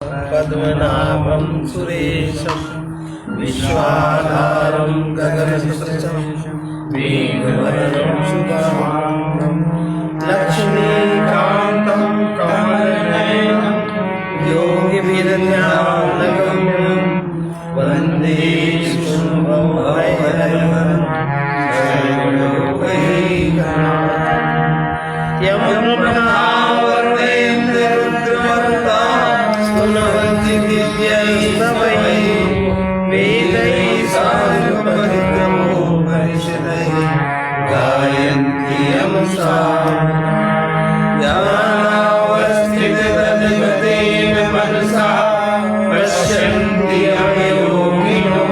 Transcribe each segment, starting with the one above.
पद्मनाभं सुरेशं विश्वाधारं गगनसदृशं मेघवर्णं शुभांगं लक्ष्मीकान्तं कमलनयनं योगिभिर्ध्यानगम्यं वन्दे शुम्भं भयहरं सर्वलोकैकनाथं यं ब्रह्मावरुणेन्द्ररुद्रमरुता स्तुवन्ति दिव्यैस्तवैः वेदैः साधुपरिक्रमोपनिषदैः गायन्ति यं सामगानं यावस्थिततद्गतेन मनसा पश्यन्ति अवयोगिनो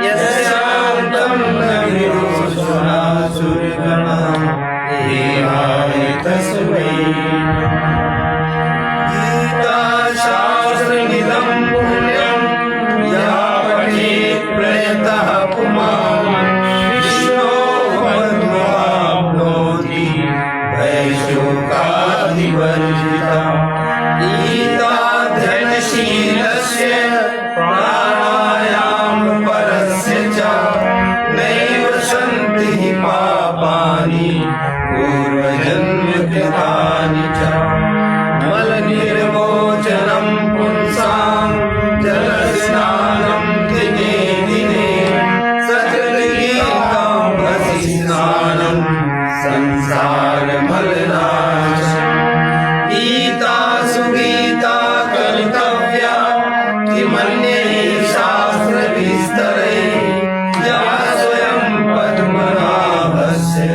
यस्यान्तं न विदुषुरासुरगणा देवाय तस्मै गीताशास्त्रमिदं पुण्यं या पठेत् प्रयतः पुमान् विष्णोः पद्मवाप्नोति भयशोकादिवर्जिता गीताध्ययनशीलस्य प्राणायामपरस्य च नैव सन्ति हि पापानि पूर्वजन्मकृतानि च मलनिर्मोचनं पुंसां जलस्नानं दिने दिने सजलगीताम्भसि स्नानं संसारमलनाशनं गीता सुगीता कर्तव्या किमन्यैः शास्त्रविस्तरैः या स्वयं पद्मनाभस्य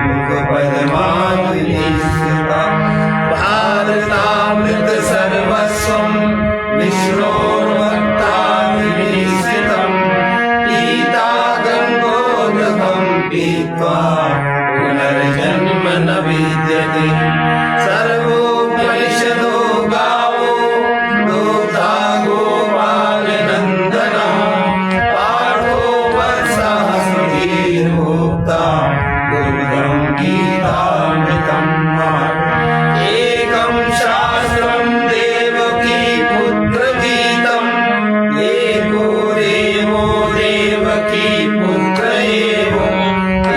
मुखपद्माद्रिनिःसृता भारतामृत सर्वस्वं विष्णोर्भक्ताद्रिनिःसृतं गीता गङ्गोदकं पीत्वा पुनर्जन्म न विद्यते सर्वोपनिषदो गावो दोग्धा गोपालनन्दनः पाठो वत्सः सुधीर्भोक्ता दुर्गं गीतामृतं एकं शास्त्रं देवकी पुत्रगीतम् एको देवो देवकी पुत्र एव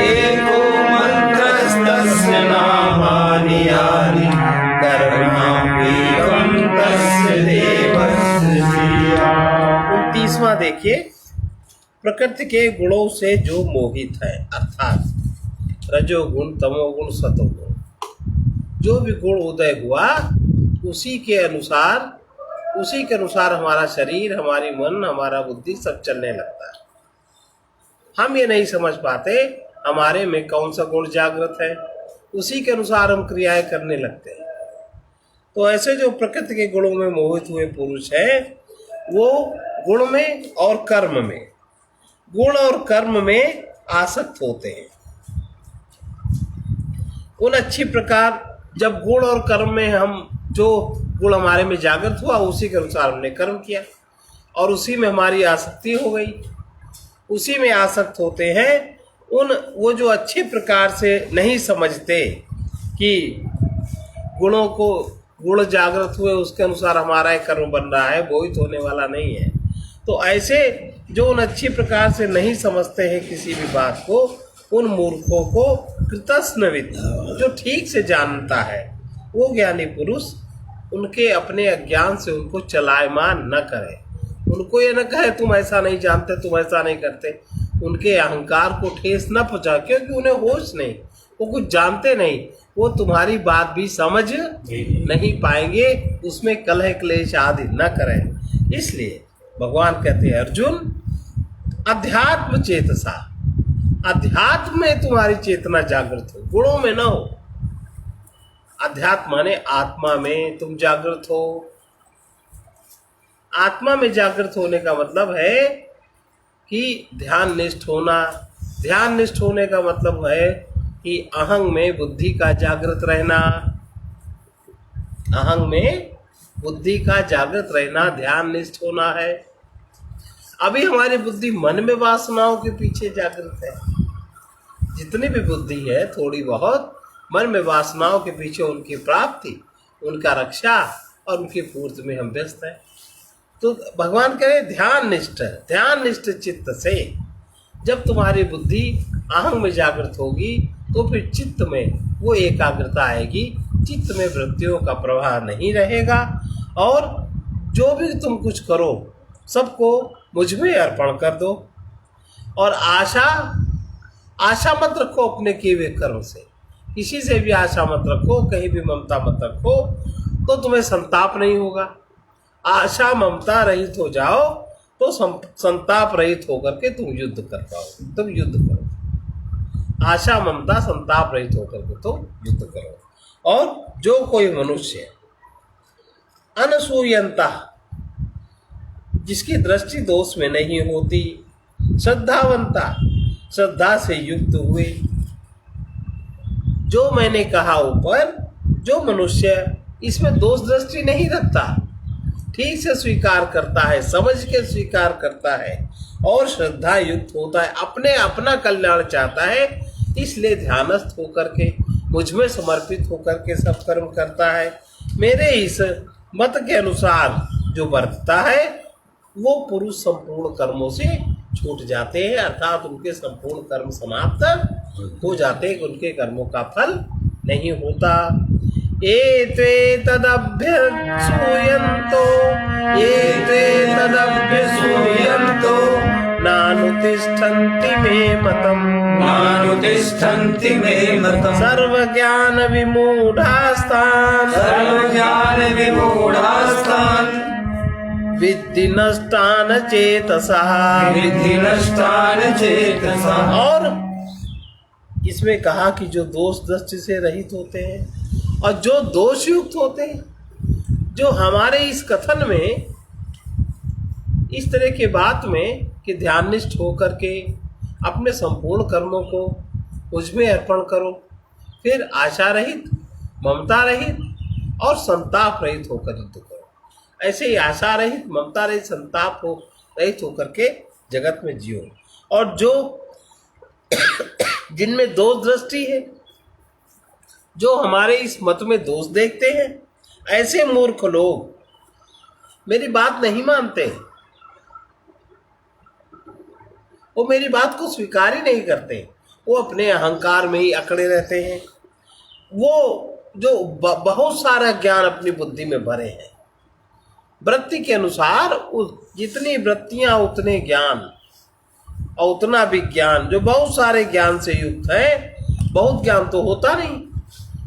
एको मन्त्रस्तस्य नामानि यानि कर्माप्येकं तस्य देवस्य श्रियः। 29वां देखिए, प्रकृति के गुणों से जो मोहित है अर्थात रजोगुण तमोगुण सतोगुण जो भी गुण उदय हुआ उसी के अनुसार हमारा शरीर हमारी मन हमारा बुद्धि सब चलने लगता है। हम ये नहीं समझ पाते हमारे में कौन सा गुण जागृत है, उसी के अनुसार हम क्रियाएं करने लगते हैं। तो ऐसे जो प्रकृति के गुणों में मोहित हुए पुरुष हैं वो गुण में और कर्म में गुण और कर्म में आसक्त होते हैं। उन अच्छी प्रकार जब गुण और कर्म में हम जो गुण हमारे में जागृत हुआ उसी के अनुसार हमने कर्म किया और उसी में हमारी आसक्ति हो गई, उसी में आसक्त होते हैं। वो जो अच्छे प्रकार से नहीं समझते कि गुणों को गुण जागृत हुए उसके अनुसार हमारा कर्म बन रहा है, मोहित होने वाला नहीं है। तो ऐसे जो उन अच्छी प्रकार से नहीं समझते हैं किसी भी बात को, उन मूर्खों को कृतस्नविद जो ठीक से जानता है वो ज्ञानी पुरुष उनके अपने अज्ञान से उनको चलायमान न करे, उनको ये न कहे तुम ऐसा नहीं जानते, तुम ऐसा नहीं करते, उनके अहंकार को ठेस न पहुंचा, क्योंकि उन्हें होश नहीं, वो कुछ जानते नहीं, वो तुम्हारी बात भी समझ नहीं पाएंगे, उसमें कलह क्लेश आदि न करें। इसलिए भगवान कहते हैं अर्जुन अध्यात्म चेतसा, अध्यात्म में तुम्हारी चेतना जागृत हो, गुणों में न हो। अध्यात्म माने आत्मा में तुम जागृत हो। आत्मा में जागृत होने का मतलब है कि ध्यान निष्ठ होना। ध्यान निष्ठ होने का मतलब है कि अहंग में बुद्धि का जागृत रहना, अहंग में बुद्धि का जागृत रहना ध्यान निष्ठ होना है। अभी हमारी बुद्धि मन में वासनाओं के पीछे जागृत है, जितनी भी बुद्धि है थोड़ी बहुत मन में वासनाओं के पीछे उनकी प्राप्ति, उनका रक्षा, और उनकी पूर्ति में हम व्यस्त हैं। तो भगवान कह रहे ध्यान निष्ठ चित्त से जब तुम्हारी बुद्धि अहंग में जागृत होगी तो फिर चित्त में वो एकाग्रता आएगी, चित्त में वृत्तियों का प्रवाह नहीं रहेगा और जो भी तुम कुछ करो सबको मुझ में अर्पण कर दो। और आशा मत रखो अपने किए हुए कर्म से, किसी से भी आशा मत रखो, कहीं भी ममता मत रखो, तो तुम्हें संताप नहीं होगा। आशा ममता रहित हो जाओ तो संताप रहित होकर के तुम युद्ध कर पाओ। तुम युद्ध करो, आशा ममता संताप रहित होकर के तुम युद्ध करो। और जो कोई मनुष्य अनसूयंता, जिसकी दृष्टि दोष में नहीं होती, श्रद्धावंता, श्रद्धा से युक्त हुए, जो मैंने कहा ऊपर, जो मनुष्य इसमें दोष दृष्टि नहीं रखता, ठीक से स्वीकार करता है, समझ के स्वीकार करता है और श्रद्धा युक्त होता है, अपना कल्याण चाहता है, इसलिए ध्यानस्थ होकर के मुझ में समर्पित होकर के सब कर्म करता है, मेरे इस मत के अनुसार जो बरतता है वो पुरुष संपूर्ण कर्मों से छूट जाते हैं, अर्थात उनके संपूर्ण कर्म समाप्त हो जाते हैं, उनके कर्मों का फल नहीं होता। एते तदभ्यसूयन्तो नानुतिष्ठन्ति मे मतम् सर्वज्ञान विमूढास्तान् विद्धि नष्टान चेतसः। और इसमें कहा कि जो दोष दृष्टि से रहित होते हैं और जो दोष युक्त होते हैं, जो हमारे इस कथन में इस तरह की बात में कि ध्याननिष्ठ होकर के अपने संपूर्ण कर्मों को मुझमें अर्पण करो, फिर आशा रहित, ममता रहित और संताप रहित होकर युद्ध करो। ऐसे ही आशा रहित, ममता रहित, संताप रहित होकर के जगत में जियो। और जो जिनमें दोष दृष्टि है, जो हमारे इस मत में दोष देखते हैं, ऐसे मूर्ख लोग मेरी बात नहीं मानते, वो मेरी बात को स्वीकार ही नहीं करते, वो अपने अहंकार में ही अकड़े रहते हैं। वो जो बहुत सारा ज्ञान अपनी बुद्धि में भरे हैं, वृत्ति के अनुसार जितनी वृत्तियां उतने ज्ञान और उतना विज्ञान, जो बहुत सारे ज्ञान से युक्त है, बहुत ज्ञान तो होता नहीं,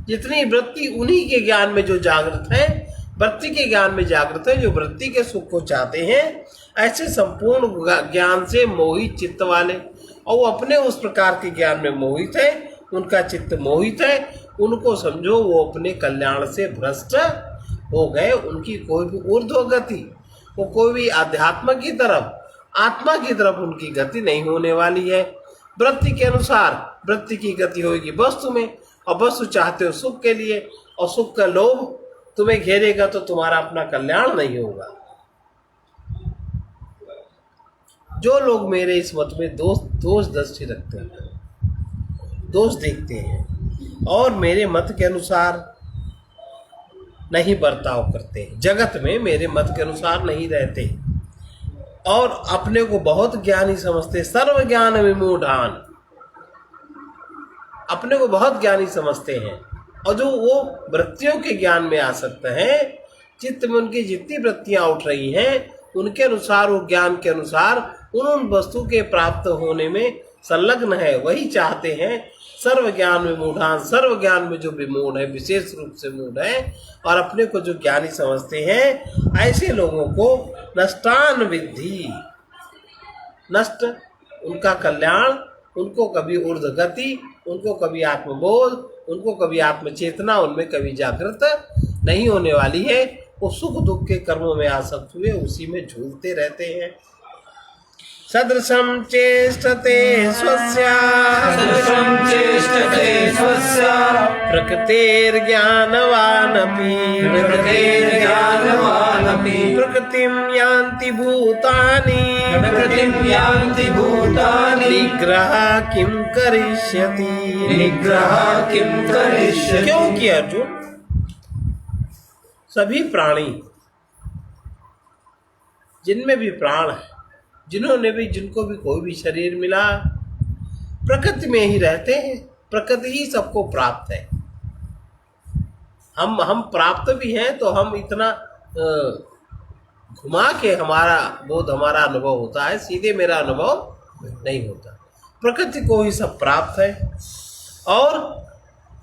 जितनी वृत्ति उन्हीं के ज्ञान में जो जागृत है, वृत्ति के ज्ञान में जागृत है, जो वृत्ति के सुख को चाहते हैं, ऐसे संपूर्ण ज्ञान से मोहित चित्त वाले, और वो अपने उस प्रकार के ज्ञान में मोहित है, उनका चित्त मोहित है, उनको समझो वो अपने कल्याण से भ्रष्ट हो गए। उनकी कोई भी ऊर्ध्व गति, वो कोई भी अध्यात्म की तरफ, आत्मा की तरफ उनकी गति नहीं होने वाली है। वृत्ति के अनुसार वृत्ति की गति होगी वस्तु में, और वस्तु चाहते हो सुख के लिए, और सुख का लोभ तुम्हें घेरेगा तो तुम्हारा अपना कल्याण नहीं होगा। जो लोग मेरे इस मत में दोष दृष्टि रखते हैं, दोष देखते हैं और मेरे मत के अनुसार नहीं बर्ताव करते, जगत में मेरे मत के अनुसार नहीं रहते और अपने को बहुत ज्ञानी समझते, सर्व ज्ञान विमूढ़ान, अपने को बहुत ज्ञानी समझते हैं, और जो वो वृत्तियों के ज्ञान में आ सकते हैं, चित्त में उनकी जितनी वृत्तियां उठ रही हैं उनके अनुसार, वो ज्ञान के अनुसार उन वस्तु के प्राप्त होने में संलग्न है, वही चाहते हैं। सर्व ज्ञान विमूढ़ान, सर्व ज्ञान में जो विमूढ़ है, विशेष रूप से मूढ़ है और अपने को जो ज्ञानी समझते हैं, ऐसे लोगों को नष्टान विद्धि, नष्ट उनका कल्याण, उनको कभी ऊर्ध्व गति, उनको कभी आत्मबोध, उनको कभी आत्मचेतना, उनमें कभी जागृत नहीं होने वाली है। वो सुख दुख के कर्मों में आसक्त हुए उसी में झूलते रहते हैं। सदृशं चेष्टते स्वस्य प्रकृतेर्ज्ञानवानपि प्रकृतिं यान्ति भूतानि निग्रह किं करिष्यति। क्योंकि अर्जुन सभी प्राणी जिनमें भी प्राण है, जिनको भी कोई भी शरीर मिला, प्रकृति में ही रहते हैं, प्रकृति ही सबको प्राप्त है। हम प्राप्त भी हैं तो हम इतना घुमा के हमारा बोध, हमारा अनुभव होता है, सीधे मेरा अनुभव नहीं होता। प्रकृति को ही सब प्राप्त है और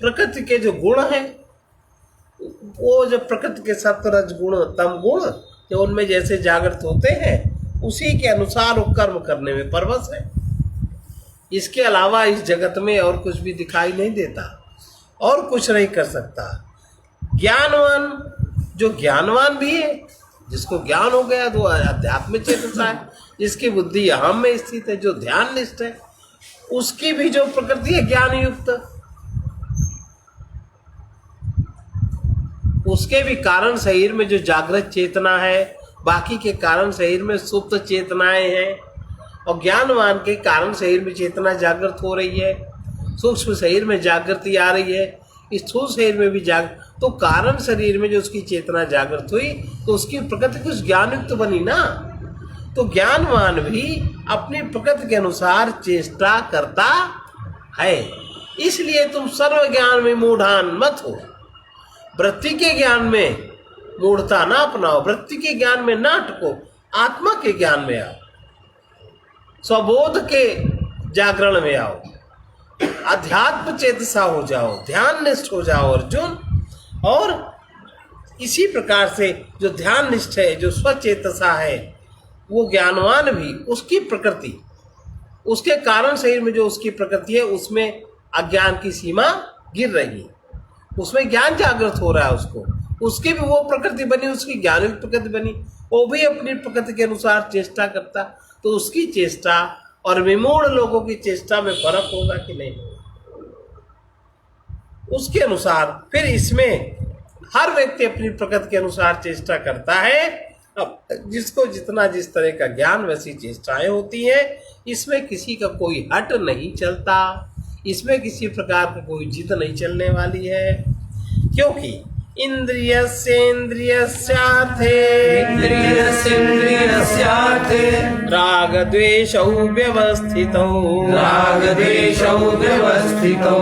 प्रकृति के जो गुण हैं वो जब प्रकृति के सत्व गुण तम गुण जो उनमें जैसे जागृत होते हैं उसी के अनुसार वो कर्म करने में परवश है। इसके अलावा इस जगत में और कुछ भी दिखाई नहीं देता और कुछ नहीं कर सकता। ज्ञानवान, जो ज्ञानवान भी है, जिसको ज्ञान हो गया तो अध्यात्म चेतसा है, जिसकी बुद्धि अहम में स्थित है, जो ध्यान निष्ठ है, उसकी भी जो प्रकृति है ज्ञान युक्त, उसके भी कारण शरीर में जो जागृत चेतना है, बाकी के कारण शरीर में सुप्त चेतनाएं हैं और ज्ञानवान के कारण शरीर में चेतना जागृत हो रही है, सूक्ष्म शरीर में जागृति आ रही है, स्थूल शरीर में भी तो कारण शरीर में जो उसकी चेतना जागृत हुई तो उसकी प्रकृति कुछ ज्ञान युक्त बनी ना। तो ज्ञानवान भी अपनी प्रकृति के अनुसार चेष्टा करता है। इसलिए तुम सर्व ज्ञान में मूढ़ान मत हो, वृत्ति के ज्ञान में मूढ़ता ना अपनाओ, वृत्ति के ज्ञान में ना अटको, आत्मा के ज्ञान में आओ, स्वबोध के जागरण में आओ, अध्यात्म चेतसा हो जाओ, ध्यान निष्ठ हो जाओ अर्जुन। और इसी प्रकार से जो ध्यान निष्ठ है, जो स्वचेतसा है, वो ज्ञानवान भी उसकी प्रकृति, उसके कारण शरीर में जो उसकी प्रकृति है उसमें अज्ञान की सीमा गिर रही है, उसमें ज्ञान जागृत हो रहा है, उसकी भी वो प्रकृति बनी, उसकी ज्ञान प्रकृति बनी, वो भी अपनी प्रकृति के अनुसार चेष्टा करता। तो उसकी चेष्टा और विमूढ़ लोगों की चेष्टा में फर्क होगा कि नहीं, उसके अनुसार फिर इसमें हर व्यक्ति अपनी प्रकृति के अनुसार चेष्टा करता है। अब जिसको जितना जिस तरह का ज्ञान वैसी चेष्टाएं होती हैं, इसमें किसी का कोई हट नहीं चलता, इसमें किसी प्रकार का कोई जिद नहीं चलने वाली है, क्योंकि इंद्रियस्यार्थे राग द्वेषौ व्यवस्थितौ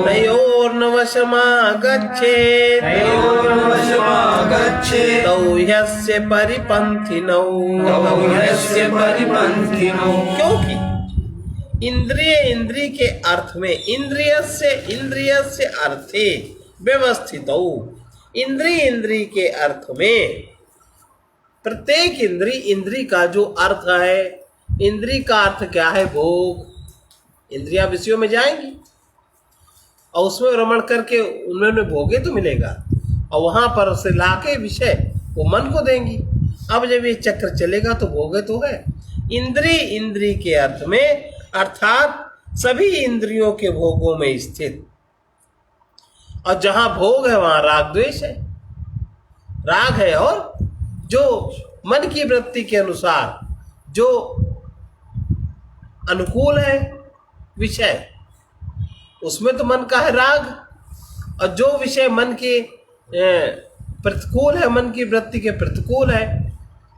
नयोर्नवशमागच्छेत् तौ ह्यस्य परिपन्थिनौ। क्योंकि इंद्रिय के अर्थ में, इंद्रियस्य अर्थे व्यवस्थितौ, इंद्रिय के अर्थ में प्रत्येक इंद्रिय का जो अर्थ है, इंद्रिय का अर्थ क्या है? भोग। इंद्रियां विषयों में जाएंगी और उसमें रमण करके उन्होंने भोगे तो मिलेगा और वहां पर से लाके विषय वो मन को देंगी। अब जब ये चक्र चलेगा तो भोगे तो है। इंद्रिय के अर्थ में अर्थात सभी इंद्रियों के भोगों में स्थित, और जहां भोग है वहां राग द्वेष है, राग है। और जो मन की वृत्ति के अनुसार जो अनुकूल है विषय, उसमें तो मन का है राग, और जो विषय मन के प्रतिकूल है, मन की वृत्ति के प्रतिकूल है,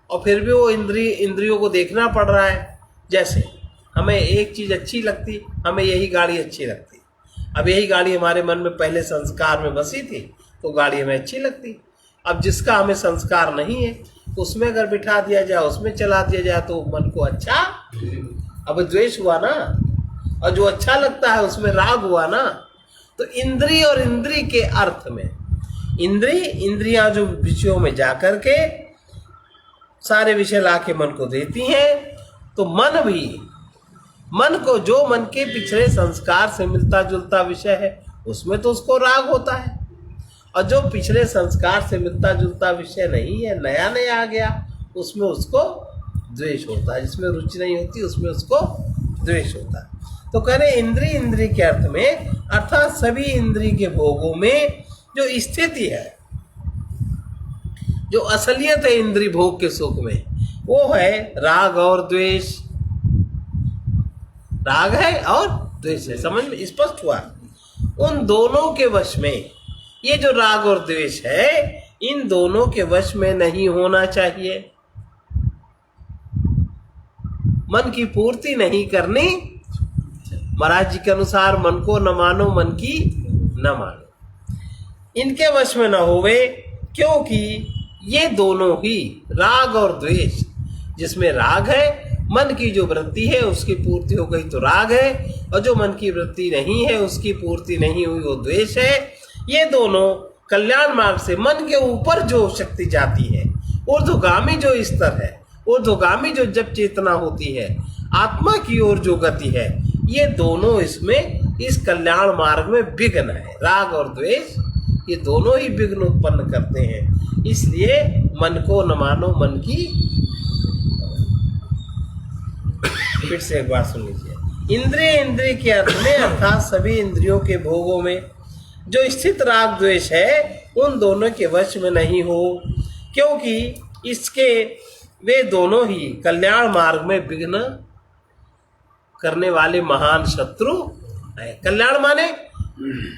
और फिर भी वो इंद्रियों को देखना पड़ रहा है। जैसे हमें एक चीज अच्छी लगती, हमें यही गाड़ी अच्छी लगती, अब यही गाड़ी हमारे मन में पहले संस्कार में बसी थी तो गाड़ी हमें अच्छी लगती। अब जिसका हमें संस्कार नहीं है उसमें अगर बिठा दिया जाए, उसमें चला दिया जाए तो मन को अच्छा, अब द्वेष हुआ ना, और जो अच्छा लगता है उसमें राग हुआ ना। तो इंद्रिय और इंद्रिय के अर्थ में, इंद्रियां जो विषयों में जाकर के सारे विषय लाके मन को देती हैं, तो मन भी, मन को जो मन के पिछले संस्कार से मिलता जुलता विषय है उसमें तो उसको राग होता है, और जो पिछले संस्कार से मिलता जुलता विषय नहीं है, नया नया आ गया, उसमें उसको द्वेष होता है। जिसमें रुचि नहीं होती उसमें उसको द्वेष होता है। तो कह रहे इंद्रिय के अर्थ में अर्थात सभी इंद्रिय के भोगों में जो स्थिति है, जो असलियत है इंद्रिय भोग के सुख में, वो है राग और द्वेष। राग है और द्वेष है, समझ में स्पष्ट हुआ। उन दोनों के वश में ये जो राग और द्वेष है, इन दोनों के वश में नहीं होना चाहिए। मन की पूर्ति नहीं करनी। महाराज जी के अनुसार मन को न मानो, मन की न मानो। इनके वश में न होवे, क्योंकि ये दोनों ही राग और द्वेष, जिसमें राग है, मन की जो वृत्ति है उसकी पूर्ति हो गई तो राग है, और जो मन की वृत्ति नहीं है उसकी पूर्ति नहीं हुई वो द्वेष है। ये दोनों कल्याण मार्ग से मन के ऊपर जो शक्ति जाती है, ऊर्ध्वगामी जो स्तर है, ऊर्ध्वगामी जो जब चेतना होती है, आत्मा की ओर जो गति है, ये दोनों इसमें इस कल्याण मार्ग में विघ्न है। राग और द्वेष ये दोनों ही विघ्न उत्पन्न करते हैं। इसलिए मन को न मानो, मन की। फिर से एक बार सुन लीजिए। इंद्रिय के अर्थ में अर्थात सभी इंद्रियों के भोगों में जो स्थित राग द्वेष है, उन दोनों के वश में नहीं हो, क्योंकि इसके वे दोनों ही कल्याण मार्ग में विघ्न करने वाले महान शत्रु है। कल्याण माने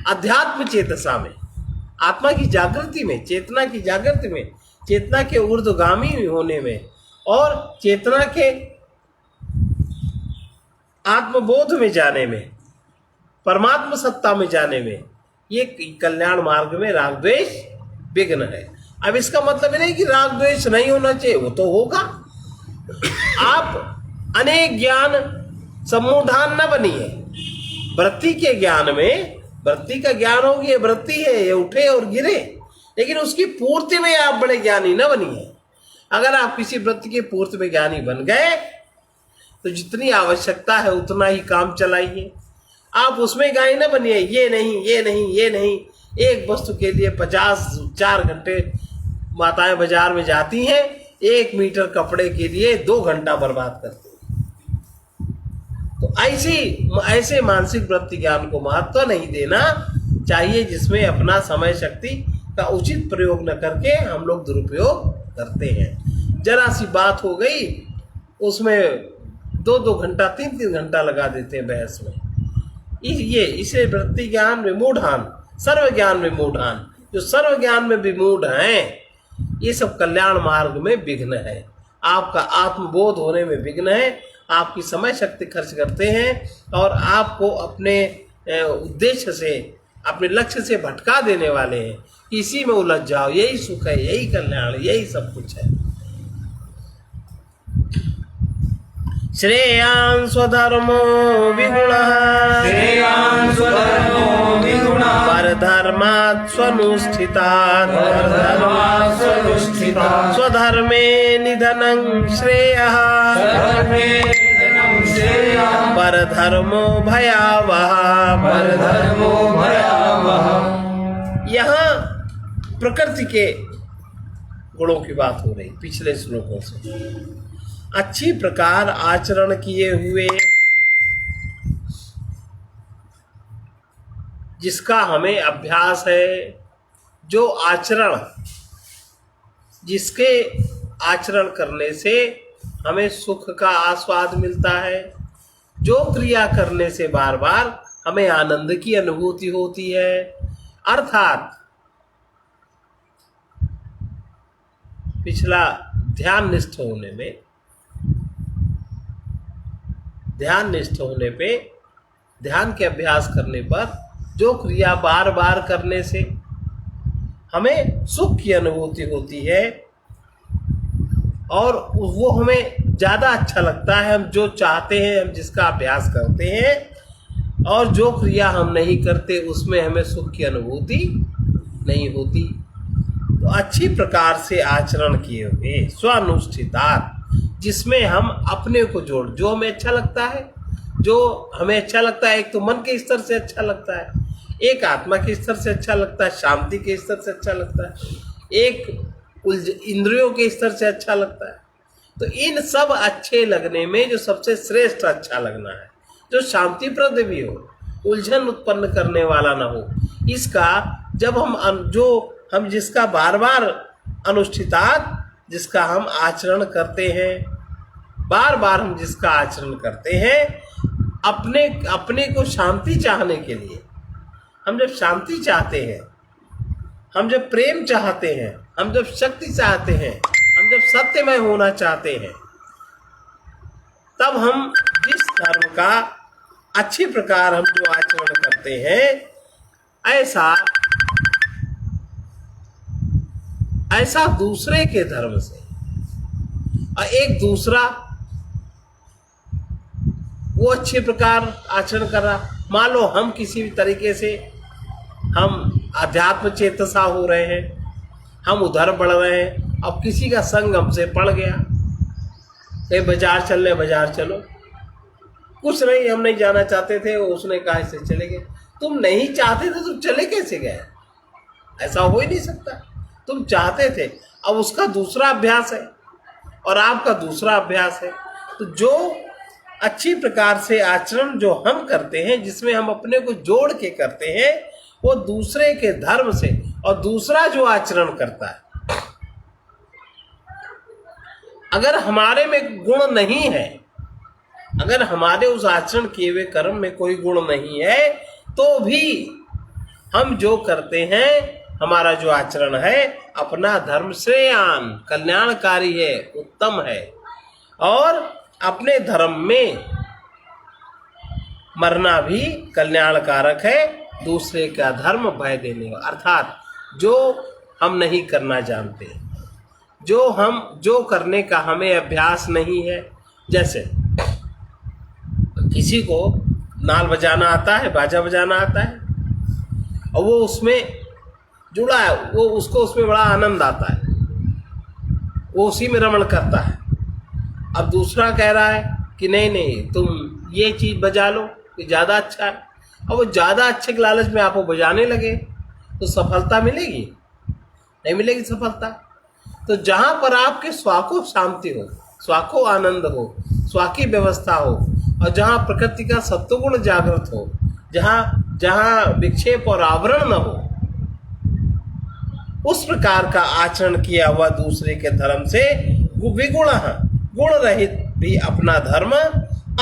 अध्यात्म चेतसा में, आत्मा की जागृति में, चेतना की जागृति में, चेतना के ऊर्ध्वगामी होने में और चेतना के आत्मबोध में जाने में, परमात्मा सत्ता में जाने में, ये कल्याण मार्ग में राग द्वेष विघ्न है। अब इसका मतलब नहीं कि राग द्वेष नहीं होना चाहिए, वो तो होगा। आप अनेक ज्ञान सम्मूढ़ान न बनिए। वृत्ति के ज्ञान में, वृत्ति का ज्ञान होगी, ये वृत्ति है, ये उठे और गिरे, लेकिन उसकी पूर्ति में आप बड़े ज्ञानी न बनिए। अगर आप किसी वृत्ति की पूर्ति में ज्ञानी बन गए तो जितनी आवश्यकता है उतना ही काम चलाइए। आप उसमें ज्ञानी न बनिए, ये नहीं, ये नहीं, ये नहीं। एक वस्तु के लिए 4 घंटे माताएं बाजार में जाती हैं, 1 मीटर कपड़े के लिए 2 घंटा बर्बाद करती हैं। तो ऐसे मानसिक वृत्ति ज्ञान को महत्व नहीं देना चाहिए, जिसमें अपना समय शक्ति का उचित प्रयोग न करके हम लोग दुरुपयोग करते हैं। जरा सी बात हो गई, उसमें 2-2 घंटा, 3-3 घंटा लगा देते हैं बहस में। इसे वृत्ति ज्ञान में मूढ़ान, सर्व ज्ञान में मूढ़ान, जो सर्व ज्ञान में विमूढ़ हैं, ये सब कल्याण मार्ग में विघ्न है। आपका आत्मबोध होने में विघ्न है। आपकी समय शक्ति खर्च करते हैं और आपको अपने उद्देश्य से, अपने लक्ष्य से भटका देने वाले हैं। इसी में उलझ जाओ, यही सुख है, यही कल्याण, यही सब कुछ है। श्रेयान् स्वधर्मो विगुणः, श्रेयान् स्वधर्मो विगुणः, परधर्मात् स्वनुष्ठितात्, परधर्मात् स्वनुष्ठितात्, स्वधर्मे निधनं श्रेयः, स्वधर्मे निधनं श्रेयः, परधर्मो भयावह, परधर्मो भयावह। यहाँ प्रकृति के गुणों की बात हो रही पिछले श्लोकों से। अच्छी प्रकार आचरण किए हुए, जिसका हमें अभ्यास है, जो आचरण, जिसके आचरण करने से हमें सुख का आस्वाद मिलता है, जो क्रिया करने से बार बार हमें आनंद की अनुभूति होती है, अर्थात पिछला ध्यान निष्ठ होने पे, ध्यान के अभ्यास करने पर जो क्रिया बार बार करने से हमें सुख की अनुभूति होती है और वो हमें ज़्यादा अच्छा लगता है। हम जो चाहते हैं, हम जिसका अभ्यास करते हैं, और जो क्रिया हम नहीं करते उसमें हमें सुख की अनुभूति नहीं होती। तो अच्छी प्रकार से आचरण किए हुए, स्वानुष्ठितात्, जिसमें हम अपने को जोड़, जो हमें अच्छा लगता है, जो हमें अच्छा लगता है, एक तो मन के स्तर से अच्छा लगता है, एक आत्मा के स्तर से अच्छा लगता है, शांति के स्तर से अच्छा लगता है, एक इंद्रियों के स्तर से अच्छा लगता है। तो इन सब अच्छे लगने में जो सबसे श्रेष्ठ अच्छा लगना है, जो शांतिप्रद भी हो, उलझन उत्पन्न करने वाला ना हो, इसका जब हम जिसका बार बार अनुष्ठितात्, जिसका हम आचरण करते हैं, बार बार हम जिसका आचरण करते हैं, अपने को शांति चाहने के लिए, हम जब शांति चाहते हैं, हम जब प्रेम चाहते हैं, हम जब शक्ति चाहते हैं, हम जब सत्यमय होना चाहते हैं, तब हम जिस धर्म का अच्छी प्रकार हम जो आचरण करते हैं, ऐसा दूसरे के धर्म से, और एक दूसरा वो अच्छे प्रकार आचरण कर रहा। मान लो हम किसी भी तरीके से हम अध्यात्म चेतसा हो रहे हैं, हम उधर बढ़ रहे हैं, अब किसी का संग हमसे पड़ गया, कहीं बाजार चल रहे, बाजार चलो, कुछ नहीं, हम नहीं जाना चाहते थे, उसने कहा इससे चले गए। तुम नहीं चाहते थे, तुम चले कैसे गए? ऐसा हो ही नहीं सकता। तुम चाहते थे, अब उसका दूसरा अभ्यास है और आपका दूसरा अभ्यास है। तो जो अच्छी प्रकार से आचरण जो हम करते हैं, जिसमें हम अपने को जोड़ के करते हैं, वो दूसरे के धर्म से, और दूसरा जो आचरण करता है, अगर हमारे में गुण नहीं है, अगर हमारे उस आचरण किए हुए कर्म में कोई गुण नहीं है, तो भी हम जो करते हैं, हमारा जो आचरण है, अपना धर्म श्रेयान कल्याणकारी है, उत्तम है, और अपने धर्म में मरना भी कल्याणकारक है। दूसरे का धर्म भय देने वाला, अर्थात जो हम नहीं करना जानते, जो करने का हमें अभ्यास नहीं है। जैसे किसी को नाल बजाना आता है, बाजा बजाना आता है, और वो उसमें जुड़ा है, वो उसको उसमें बड़ा आनंद आता है, वो उसी में रमण करता है। अब दूसरा कह रहा है कि नहीं तुम ये चीज़ बजा लो, ये ज़्यादा अच्छा है। अब वो ज़्यादा अच्छे के लालच में आपको बजाने लगे, तो सफलता मिलेगी? नहीं मिलेगी सफलता। तो जहाँ पर आपके स्वा को शांति हो, स्वा को आनंद हो, स्वा की व्यवस्था हो, और जहाँ प्रकृति का सत्वगुण जागृत हो, जहाँ विक्षेप और आवरण न हो, उस प्रकार का आचरण किया हुआ दूसरे के धर्म से विगुण गुण रहित भी अपना धर्म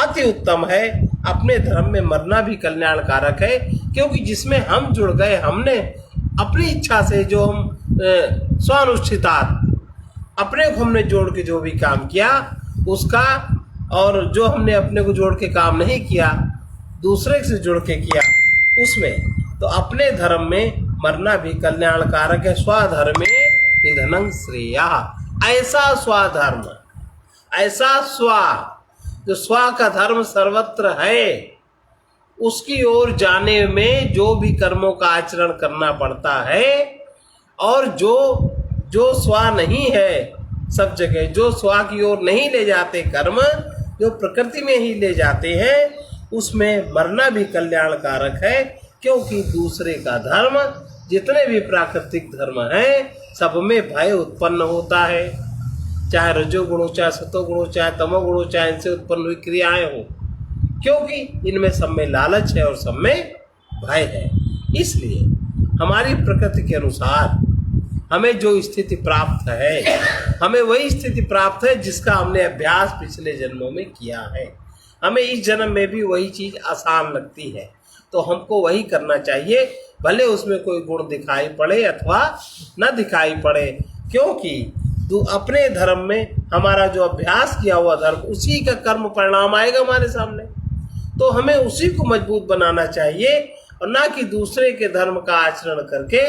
अति उत्तम है। अपने धर्म में मरना भी कल्याणकारक है, क्योंकि जिसमें हम जुड़ गए, हमने अपनी इच्छा से जो हम स्वानुष्ठितात अपने को हमने जोड़ के जो भी काम किया उसका, और जो हमने अपने को जोड़ के काम नहीं किया, दूसरे से जुड़ के किया उसमें, तो अपने धर्म में मरना भी कल्याणकारक है। स्वधर्मे निधनं श्रेया, ऐसा स्वधर्म, ऐसा जो स्व का धर्म सर्वत्र है, उसकी ओर जाने में जो भी कर्मों का आचरण करना पड़ता है, और जो स्व नहीं है सब जगह, जो स्व की ओर नहीं ले जाते कर्म, जो प्रकृति में ही ले जाते हैं, उसमें मरना भी कल्याणकारक है। क्योंकि दूसरे का धर्म, जितने भी प्राकृतिक धर्म हैं, सब में भय उत्पन्न होता है, चाहे रजोगुण हो, चाहे सतोगुण हो, चाहे तमोगुण हो, चाहे इनसे उत्पन्न हुई क्रियाएं हो, क्योंकि इनमें सब में लालच है और सब में भय है। इसलिए हमारी प्रकृति के अनुसार हमें जो स्थिति प्राप्त है, हमें वही स्थिति प्राप्त है जिसका हमने अभ्यास पिछले जन्मों में किया है। हमें इस जन्म में भी वही चीज़ आसान लगती है, तो हमको वही करना चाहिए, भले उसमें कोई गुण दिखाई पड़े अथवा न दिखाई पड़े, क्योंकि अपने धर्म में हमारा जो अभ्यास किया हुआ धर्म, उसी का कर्म परिणाम आएगा हमारे सामने। तो हमें उसी को मजबूत बनाना चाहिए, और ना कि दूसरे के धर्म का आचरण करके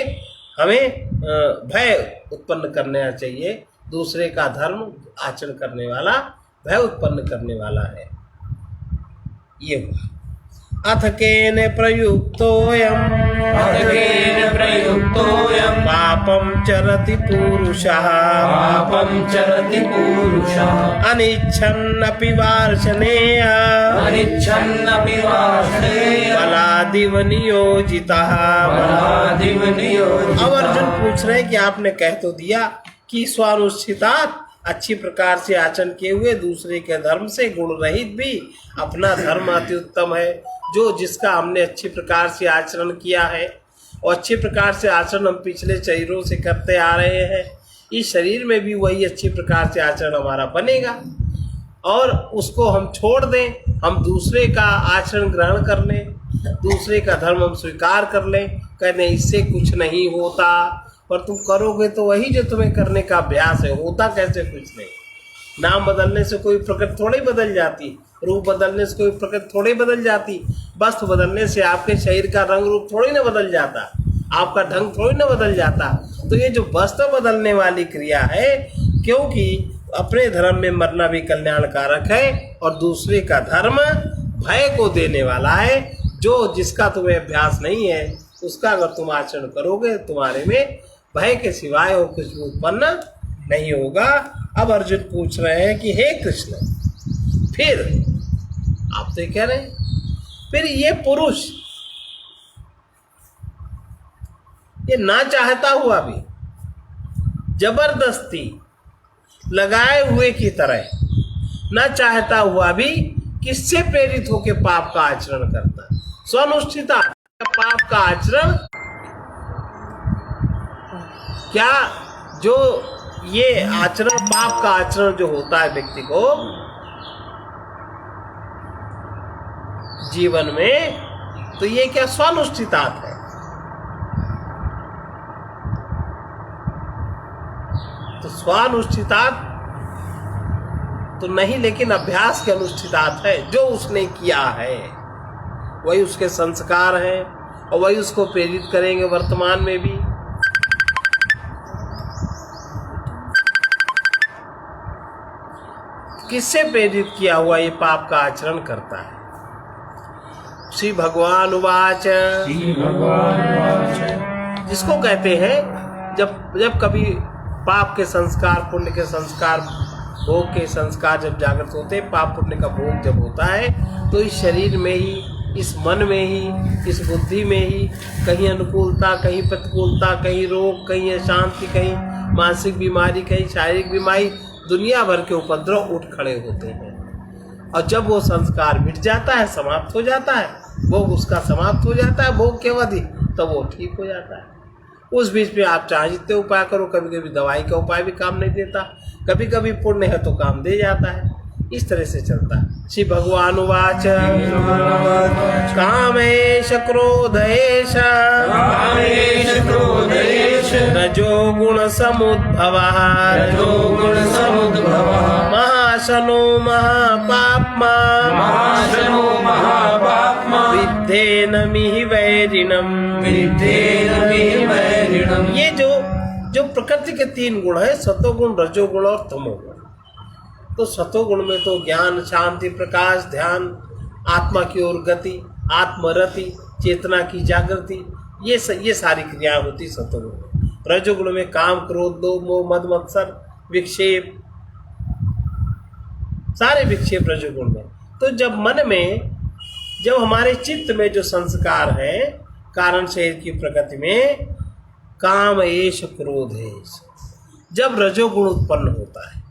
हमें भय उत्पन्न करना चाहिए। दूसरे का धर्म आचरण करने वाला भय उत्पन्न करने वाला है। ये हुआ। अथ केन प्रयुक्तोऽयम् पापं चरति पुरुषः अनिच्छन्नपि वार्ष्णेय बलादिव नियोजितः। अब अर्जुन पूछ रहे हैं कि आपने कह तो दिया कि स्वानुष्ठितात, अच्छी प्रकार से आचरण किए हुए दूसरे के धर्म से गुण रहित भी अपना धर्म अति उत्तम है, जो जिसका हमने अच्छी प्रकार से आचरण किया है, और अच्छी प्रकार से आचरण हम पिछले शरीरों से करते आ रहे हैं। इस शरीर में भी वही अच्छी प्रकार से आचरण हमारा बनेगा, और उसको हम छोड़ दें, हम दूसरे का आचरण ग्रहण कर लें, दूसरे का धर्म हम स्वीकार कर लें, कहते इससे कुछ नहीं होता, पर तुम करोगे तो वही जो तुम्हें करने का अभ्यास है। होता कैसे कुछ नहीं। नाम बदलने से कोई प्रकृति थोड़ी बदल जाती, रूप बदलने से कोई प्रकृति थोड़ी बदल जाती, वस्त्र बदलने से आपके शरीर का रंग रूप थोड़ी ना बदल जाता, आपका ढंग थोड़ी ना बदल जाता। तो ये जो वस्त्र बदलने वाली क्रिया है, क्योंकि अपने धर्म में मरना भी कल्याणकारक है और दूसरे का धर्म भय को देने वाला है। जो जिसका तुम्हें अभ्यास नहीं है उसका अगर तुम आचरण करोगे तुम्हारे में भय के सिवाय और कुछ उत्पन्न नहीं होगा। अब अर्जुन पूछ रहे हैं कि हे कृष्ण, फिर आप तो कह रहे हैं फिर ये पुरुष ये ना चाहता हुआ भी जबरदस्ती लगाए हुए की तरह ना चाहता हुआ भी किससे प्रेरित होकर पाप का आचरण करता है? स्वनुष्ठिता पाप का आचरण। क्या जो ये आचरण पाप का आचरण जो होता है व्यक्ति को जीवन में, तो ये क्या स्वनुष्ठितात है? तो स्वानुष्ठितात तो नहीं, लेकिन अभ्यास के अनुष्ठितात है। जो उसने किया है वही उसके संस्कार हैं और वही उसको प्रेरित करेंगे वर्तमान में भी। किससे प्रेरित किया हुआ ये पाप का आचरण करता है? श्री भगवान उवाच, जिसको कहते हैं जब कभी पाप के संस्कार, पुण्य के संस्कार, भोग के संस्कार जब जागृत होते हैं, पाप पुण्य का भोग जब होता है, तो इस शरीर में ही, इस मन में ही, इस बुद्धि में ही कहीं अनुकूलता, कहीं प्रतिकूलता, कहीं रोग, कहीं अशांति, कहीं मानसिक बीमारी, कहीं शारीरिक बीमारी, दुनिया भर के उपद्रव उठ खड़े होते हैं। और जब वो संस्कार मिट जाता है, समाप्त हो जाता है, भोग उसका समाप्त हो जाता है, भोग के अवधि, तब वो ठीक हो जाता है। उस बीच में आप चाहे जितने उपाय करो, कभी कभी दवाई का उपाय भी काम नहीं देता, कभी कभी पुण्य है तो काम दे जाता है। इस तरह से चलता है। श्री भगवान उवाच, कामेश क्रोधेश रजो गुण समुद्भवः महाशनो महापाप्मा विद्धेन मिहि वैरिणम्। ये जो प्रकृति के तीन गुण है, सतोगुण, रजोगुण और तमोगुण। तो सतोगुण में तो ज्ञान, शांति, प्रकाश, ध्यान, आत्मा की ओर गति, आत्मरति, चेतना की जागृति, ये सारी क्रियाएं होती सतोगुण में। रजोगुण में काम, क्रोध, लोभ, मोह, मद, मत्सर, विक्षेप, सारे विक्षेप रजोगुण में। तो जब मन में, जब हमारे चित्त में जो संस्कार है, कारण शरीर की प्रकृति में काम एष क्रोध है, जब रजोगुण उत्पन्न होता है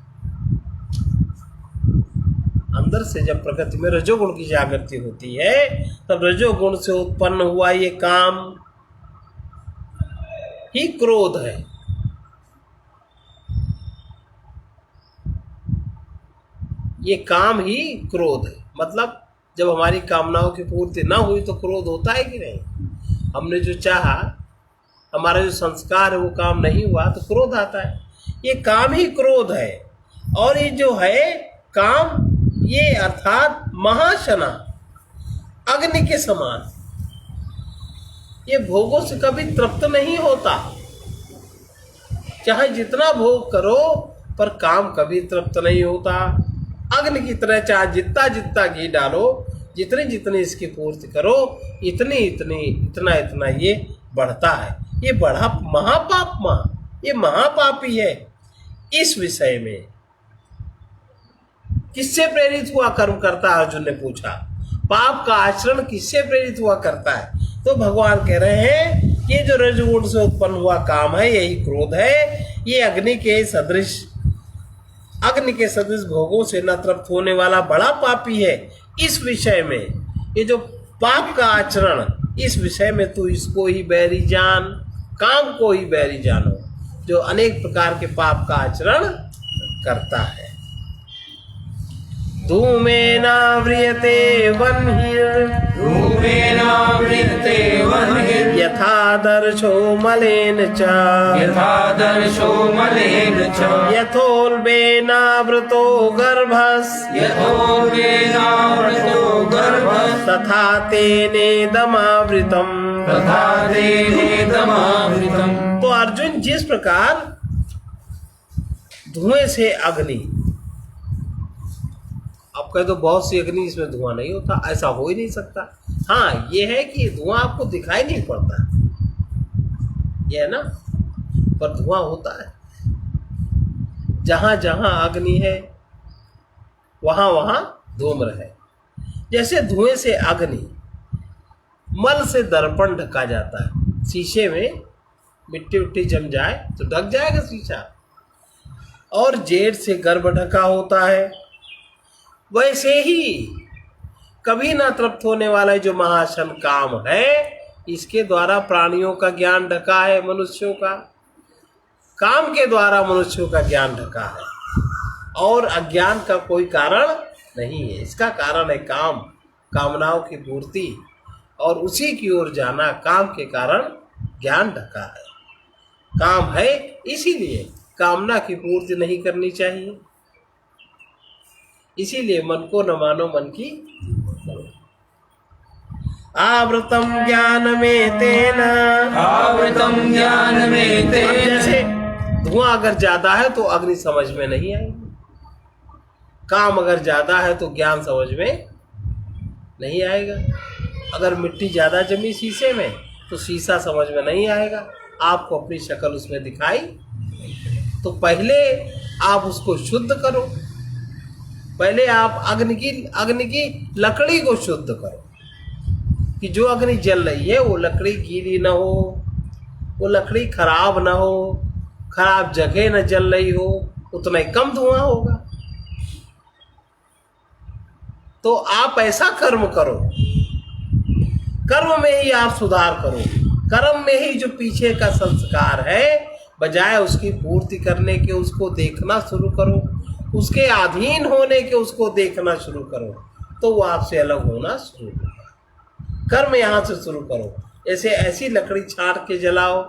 अंदर से, जब प्रकृति में रजोगुण की जागृति होती है, तब रजोगुण से उत्पन्न हुआ ये काम ही क्रोध है। ये काम ही क्रोध है। मतलब जब हमारी कामनाओं की पूर्ति ना हुई तो क्रोध होता है कि नहीं? हमने जो चाहा, हमारा जो संस्कार है वो काम नहीं हुआ तो क्रोध आता है। ये काम ही क्रोध है। और ये जो है काम, ये अर्थात महाशना, अग्नि के समान, ये भोगों से कभी तृप्त नहीं होता। चाहे जितना भोग करो पर काम कभी तृप्त नहीं होता। अग्नि की तरह चाहे जितना जितना घी डालो, जितनी जितनी इसकी पूर्ति करो, इतना ये बढ़ता है। ये बड़ा महापापमा, ये महापापी है। इस विषय में किससे प्रेरित हुआ कर्म करता है? अर्जुन ने पूछा। पाप का आचरण किससे प्रेरित हुआ करता है? तो भगवान कह रहे हैं ये जो रजोगुण से उत्पन्न हुआ काम है, यही क्रोध है। ये अग्नि के सदृश भोगों से न तृप्त होने वाला बड़ा पापी है। इस विषय में, ये जो पाप का आचरण, इस विषय में तू इसको ही बैरी जान, काम को ही बैरी जानो, जो अनेक प्रकार के पाप का आचरण करता है। धूमेनाव्रियते वह्निर् यथादर्शो मलेन च यथादर्शो मलेन च यथोल्बेनावृतो गर्भस् यथोल्बेनावृतो गर्भस् तथा तेनेदमावृतम्। तथा तेनेदमावृतम्। तो अर्जुन, जिस प्रकार धुएं से अग्नि, आप कहे तो बहुत सी अग्नि इसमें धुआं नहीं होता, ऐसा हो ही नहीं सकता। हाँ, ये है कि धुआं आपको दिखाई नहीं पड़ता, ये है ना, पर धुआं होता है। जहां जहां अग्नि है वहां वहां धूम्र है। जैसे धुएं से अग्नि, मल से दर्पण ढका जाता है। शीशे में मिट्टी उट्टी जम जाए तो ढक जाएगा शीशा, और जेठ से गर्भ ढका होता है। वैसे ही कभी ना तृप्त होने वाला जो महाशन काम है, इसके द्वारा प्राणियों का ज्ञान ढका है, मनुष्यों का काम के द्वारा मनुष्यों का ज्ञान ढका है, और अज्ञान का कोई कारण नहीं है। इसका कारण है काम, कामनाओं की पूर्ति, और उसी की ओर जाना। काम के कारण ज्ञान ढका है, काम है, इसीलिए कामना की पूर्ति नहीं करनी चाहिए। इसीलिए मन को न मानो, मन की आवृतम ज्ञान में तेना, आवृतम ज्ञान में तेन। जैसे धुआं अगर ज्यादा है तो अग्नि समझ में नहीं आएगी, काम अगर ज्यादा है तो ज्ञान समझ में नहीं आएगा। अगर मिट्टी ज्यादा जमी शीशे में तो शीशा समझ में नहीं आएगा, आपको अपनी शक्ल उसमें दिखाई। तो पहले आप उसको शुद्ध करो, पहले आप अग्नि की लकड़ी को शुद्ध करो, कि जो अग्नि जल रही है वो लकड़ी गीली ना हो, वो लकड़ी खराब ना हो, खराब जगह न जल रही हो, उतना ही कम धुआं होगा। तो आप ऐसा कर्म करो, कर्म में ही आप सुधार करो, कर्म में ही जो पीछे का संस्कार है, बजाय उसकी पूर्ति करने के उसको देखना शुरू करो, उसके अधीन होने के उसको देखना शुरू करो, तो वो आपसे अलग होना शुरू होगा। कर्म यहाँ से शुरू करो। ऐसे ऐसी लकड़ी छांट के जलाओ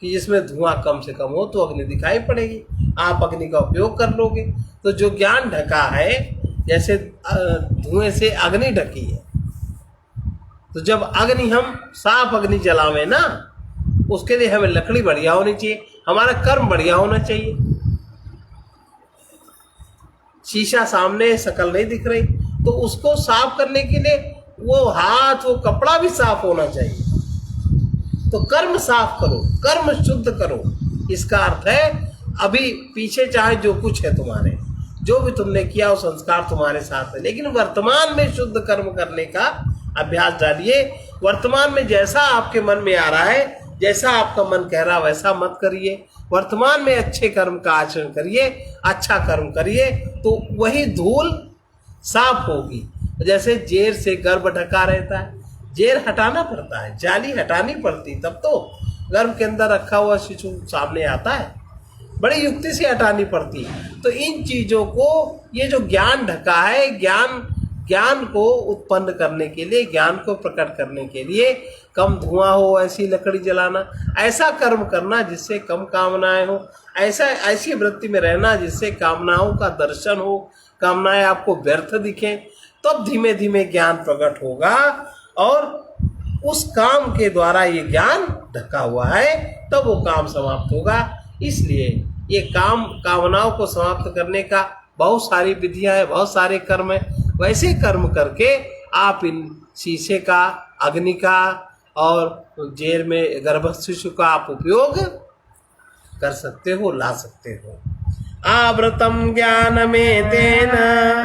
कि जिसमें धुआं कम से कम हो, तो अग्नि दिखाई पड़ेगी, आप अग्नि का उपयोग कर लोगे। तो जो ज्ञान ढका है, जैसे धुएं से अग्नि ढकी है, तो जब अग्नि हम साफ अग्नि जलावे ना, उसके लिए हमें लकड़ी बढ़िया होनी चाहिए, हमारा कर्म बढ़िया होना चाहिए। शीशा सामने, शकल नहीं दिख रही, तो उसको साफ करने के लिए वो हाथ, वो कपड़ा भी साफ होना चाहिए। तो कर्म साफ करो, कर्म शुद्ध करो। इसका अर्थ है अभी पीछे चाहे जो कुछ है तुम्हारे, जो भी तुमने किया वो संस्कार तुम्हारे साथ है, लेकिन वर्तमान में शुद्ध कर्म करने का अभ्यास डालिए। वर्तमान में जैसा आपके मन में आ रहा है, जैसा आपका मन कह रहा है, वैसा मत करिए। वर्तमान में अच्छे कर्म का आचरण करिए, अच्छा कर्म करिए, तो वही धूल साफ होगी। जैसे जेर से गर्भ ढका रहता है, जेर हटाना पड़ता है, जाली हटानी पड़ती, तब तो गर्भ के अंदर रखा हुआ शिशु सामने आता है, बड़ी युक्ति से हटानी पड़ती। तो इन चीजों को, ये जो ज्ञान ढका है, ज्ञान को उत्पन्न करने के लिए, ज्ञान को प्रकट करने के लिए, कम धुआं हो ऐसी लकड़ी जलाना, ऐसा कर्म करना जिससे कम कामनाएं हो, ऐसी वृत्ति में रहना जिससे कामनाओं का दर्शन हो, कामनाएं आपको व्यर्थ दिखें, तब धीमे धीमे ज्ञान प्रकट होगा। और उस काम के द्वारा ये ज्ञान ढका हुआ है, तब वो काम समाप्त होगा। इसलिए ये कामनाओं को समाप्त करने का बहुत सारी विधियां हैं, बहुत सारे कर्म हैं। वैसे कर्म करके आप इन शीशे का, अग्नि का और जेर में गर्भस्थ शिशु का आप उपयोग कर सकते हो, ला सकते हो। आवृतम ज्ञान में तेन,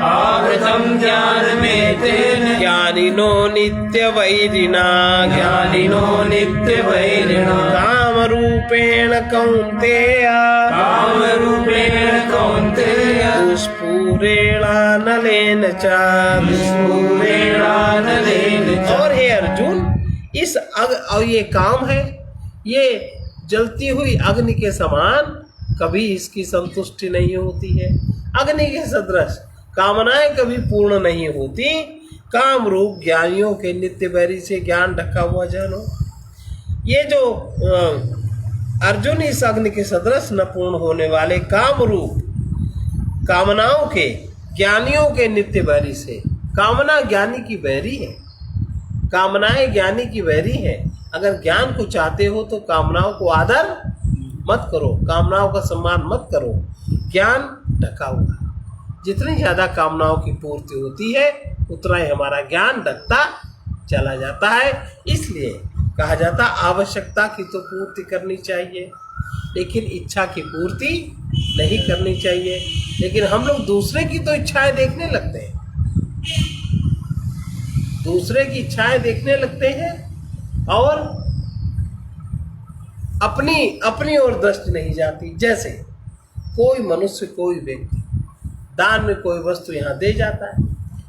आवृतम ज्ञान में तेन, ज्ञानिनो नित्य वैरिणा, ज्ञानिनो नित्य वैरिणा, काम रूपेण कौन्तेय, काम रूपेण कौन्तेय, दुष्पूरेणानलेन च, दुष्पूरेणानलेन च। और हे अर्जुन, इस और ये काम है, ये जलती हुई अग्नि के समान कभी इसकी संतुष्टि नहीं होती है। अग्नि के सदृश कामनाएं कभी पूर्ण नहीं होती। काम रूप ज्ञानियों के नित्य वैरी से ज्ञान ढका हुआ जानो। ये जो अर्जुन इस अग्नि के सदृश न पूर्ण होने वाले काम रूप कामनाओं के ज्ञानियों के नित्य बैरी से, कामना ज्ञानी की बैरी है, कामनाएं ज्ञानी की बैरी है। अगर ज्ञान को चाहते हो तो कामनाओं को आदर मत करो, कामनाओं का सम्मान मत करो। ज्ञान ढका हुआ है, जितनी ज्यादा कामनाओं की पूर्ति होती है उतना ही हमारा ज्ञान ढकता चला जाता है। इसलिए कहा जाता आवश्यकता की तो पूर्ति करनी चाहिए, लेकिन इच्छा की पूर्ति नहीं करनी चाहिए। लेकिन हम लोग दूसरे की तो इच्छाएं देखने लगते हैं, दूसरे की इच्छाएं देखने लगते हैं और अपनी ओर दृष्टि नहीं जाती। जैसे कोई मनुष्य, कोई व्यक्ति दान में कोई वस्तु यहाँ दे जाता है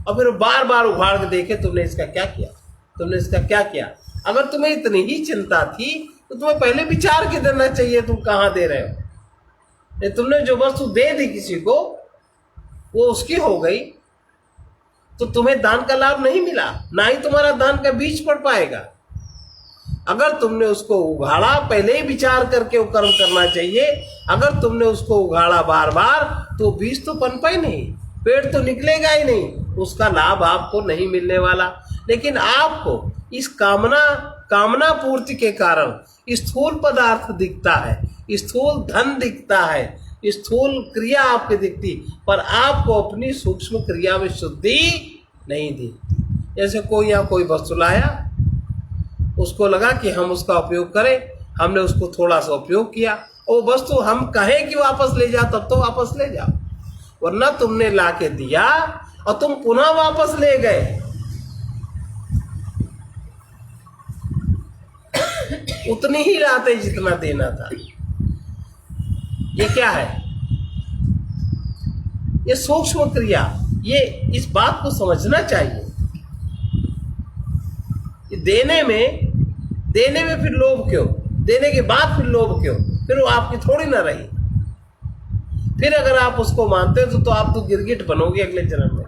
और फिर बार बार उखाड़ के देखे तुमने इसका क्या किया, तुमने इसका क्या किया। अगर तुम्हें इतनी ही चिंता थी तो तुम्हें पहले विचार के देना चाहिए तुम कहाँ दे रहे हो। ये तुमने जो वस्तु दे दी किसी को, वो उसकी हो गई, तो तुम्हें दान का लाभ नहीं मिला, ना ही तुम्हारा दान का बीज पड़ पाएगा। अगर तुमने उसको उगाड़ा, पहले ही विचार करके वो कर्म करना चाहिए। अगर तुमने उसको उगाड़ा बार बार तो बीज तो पनपा ही नहीं, पेड़ तो निकलेगा ही नहीं, उसका लाभ आपको नहीं मिलने वाला। लेकिन आपको इस कामना पूर्ति के कारण स्थूल पदार्थ दिखता है, स्थूल धन दिखता है, स्थूल क्रिया आपकी दिखती, पर आपको अपनी सूक्ष्म क्रिया में शुद्धि नहीं दिखती। जैसे कोई यहाँ कोई वस्तु लाया, उसको लगा कि हम उसका उपयोग करें, हमने उसको थोड़ा सा उपयोग किया, और वस्तु हम कहें कि वापस ले जाओ तब तो वापस ले जाओ, वरना तुमने ला के दिया और तुम पुनः वापस ले गए। उतनी ही लाते जितना देना था। ये क्या है? ये सूक्ष्म क्रिया, ये इस बात को समझना चाहिए। देने में फिर लोभ क्यों? देने के बाद फिर लोभ क्यों? फिर वो आपकी थोड़ी ना रही। फिर अगर आप उसको मानते हो तो आप तो गिरगिट बनोगे अगले जन्म में,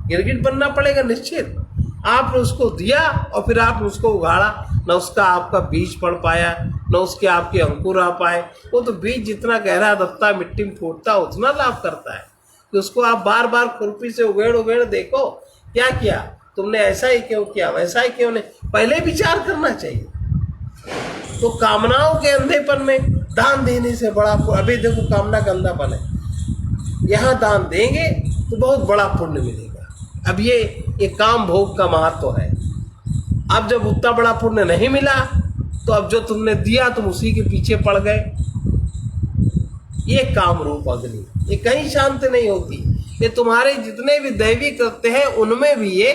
गिरगिट बनना पड़ेगा निश्चित। आपने उसको दिया और फिर आपने उसको उगाड़ा, न उसका आपका बीज पड़ पाया, न उसके आपके अंकुर आ पाए। वो तो बीज जितना गहरा दबता मिट्टी में फूटता उतना लाभ करता है कि उसको आप बार बार खुरपी से उगेड़ देखो क्या किया तुमने, ऐसा ही क्यों किया, वैसा ही क्यों नहीं, पहले विचार करना चाहिए। तो कामनाओं के अंधेपन में दान देने से बड़ा, अभी देखो कामना का अंधापन है, यहाँ दान देंगे तो बहुत बड़ा पुण्य मिलेगा। अब ये काम भोग का महत्व है। अब जब उतना बड़ा पुण्य नहीं मिला तो अब जो तुमने दिया तुम उसी के पीछे पड़ गए। ये काम रूप अग्नि, ये कहीं शांत नहीं होती। ये तुम्हारे जितने भी दैवी कृत्य हैं उनमें भी ये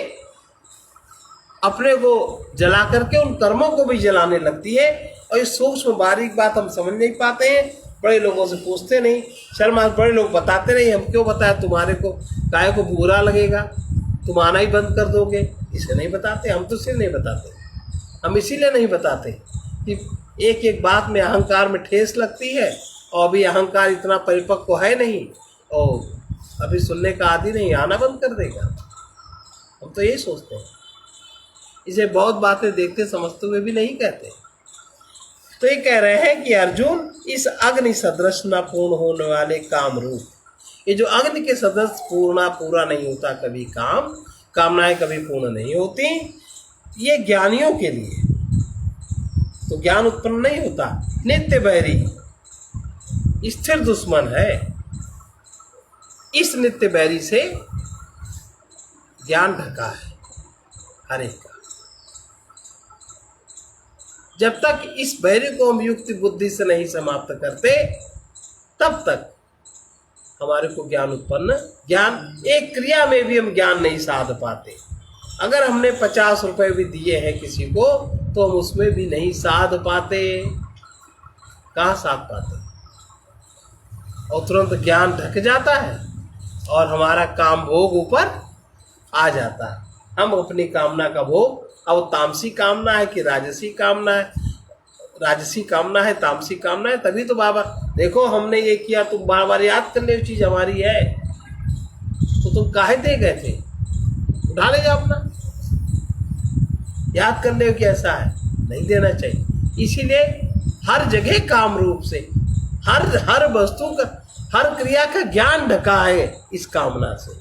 अपने को जला करके उन कर्मों को भी जलाने लगती है। और ये सूक्ष्म बारीक बात हम समझ नहीं पाते हैं, बड़े लोगों से पूछते नहीं, शर्मा बड़े लोग बताते नहीं, हम क्यों बताए तुम्हारे को, काय को बुरा लगेगा, तुम आना ही बंद कर दोगे, इसे नहीं बताते। हम तो इसलिए नहीं बताते, हम इसीलिए नहीं बताते कि एक एक बात में अहंकार में ठेस लगती है, और अभी अहंकार इतना परिपक्व है नहीं और अभी सुनने का आदि नहीं, आना बंद कर देगा। हम तो यही सोचते हैं, इसे बहुत बातें देखते समझते हुए भी नहीं कहते। तो ये कह रहे हैं कि अर्जुन इस अग्नि सदृश न पूर्ण होने वाले काम रूप, ये जो अग्नि के सदृश पूरा नहीं होता कभी काम, कामनाएं कभी पूर्ण नहीं होती, ये ज्ञानियों के लिए तो ज्ञान उत्पन्न नहीं होता। नित्य बैरी, स्थिर दुश्मन है। इस नित्य बैरी से ज्ञान ढका है हर एक का। जब तक इस बैरी को हम युक्ति बुद्धि से नहीं समाप्त करते तब तक हमारे को ज्ञान एक क्रिया में भी हम ज्ञान नहीं साध पाते। अगर हमने 50 रुपए भी दिए हैं किसी को तो हम उसमें भी नहीं साध पाते। कहाँ साध पाते? और तुरंत ज्ञान ढक जाता है और हमारा काम भोग ऊपर आ जाता है। हम अपनी कामना का भोग, अब तामसी कामना है कि राजसी कामना है, राजसी कामना है, तामसी कामना है, तभी तो बाबा देखो हमने ये किया, तुम बार बार याद कर ले चीज हमारी है, तो तुम काहे दे गए थे, उठा ले जाओ अपना, याद कर ले कि ऐसा है। नहीं देना चाहिए। इसीलिए हर जगह काम रूप से हर वस्तु का, हर क्रिया का ज्ञान ढका है इस कामना से।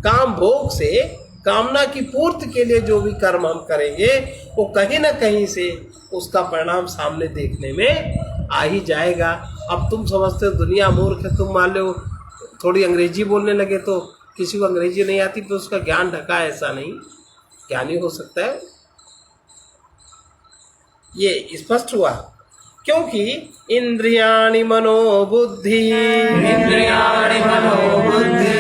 काम भोग से, कामना की पूर्ति के लिए जो भी कर्म हम करेंगे वो कहीं ना कहीं से उसका परिणाम सामने देखने में आ ही जाएगा। अब तुम समझते हो दुनिया मूर्ख है, तुम मान लो थोड़ी अंग्रेजी बोलने लगे तो किसी को अंग्रेजी नहीं आती तो उसका ज्ञान ढका है, ऐसा नहीं, ज्ञानी हो सकता है। ये स्पष्ट हुआ, क्योंकि इंद्रियाणि मनोबुद्धि इंद्रियाणि मनोबुद्धि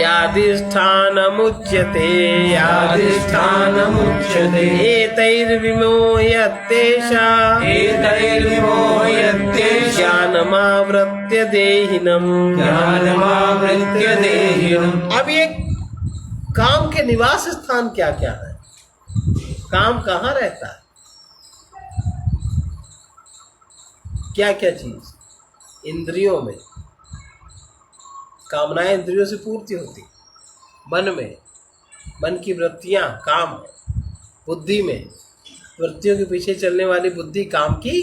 याधिष्ठानमुच्यते याधिष्ठानमुच्यते एतैर्विमोह्यत्येषा एतैर्विमोह्यत्येषा ज्ञानमावृत्य देहिनम्। ज्ञानमावृत्य देहिनम्। अब ये काम के निवास स्थान क्या क्या है? काम कहाँ रहता है? क्या क्या चीज? इंद्रियों में। कामनाएं इंद्रियों से पूर्ति होती, मन में, मन की वृत्तियां काम है, बुद्धि में, वृत्तियों के पीछे चलने वाली बुद्धि काम की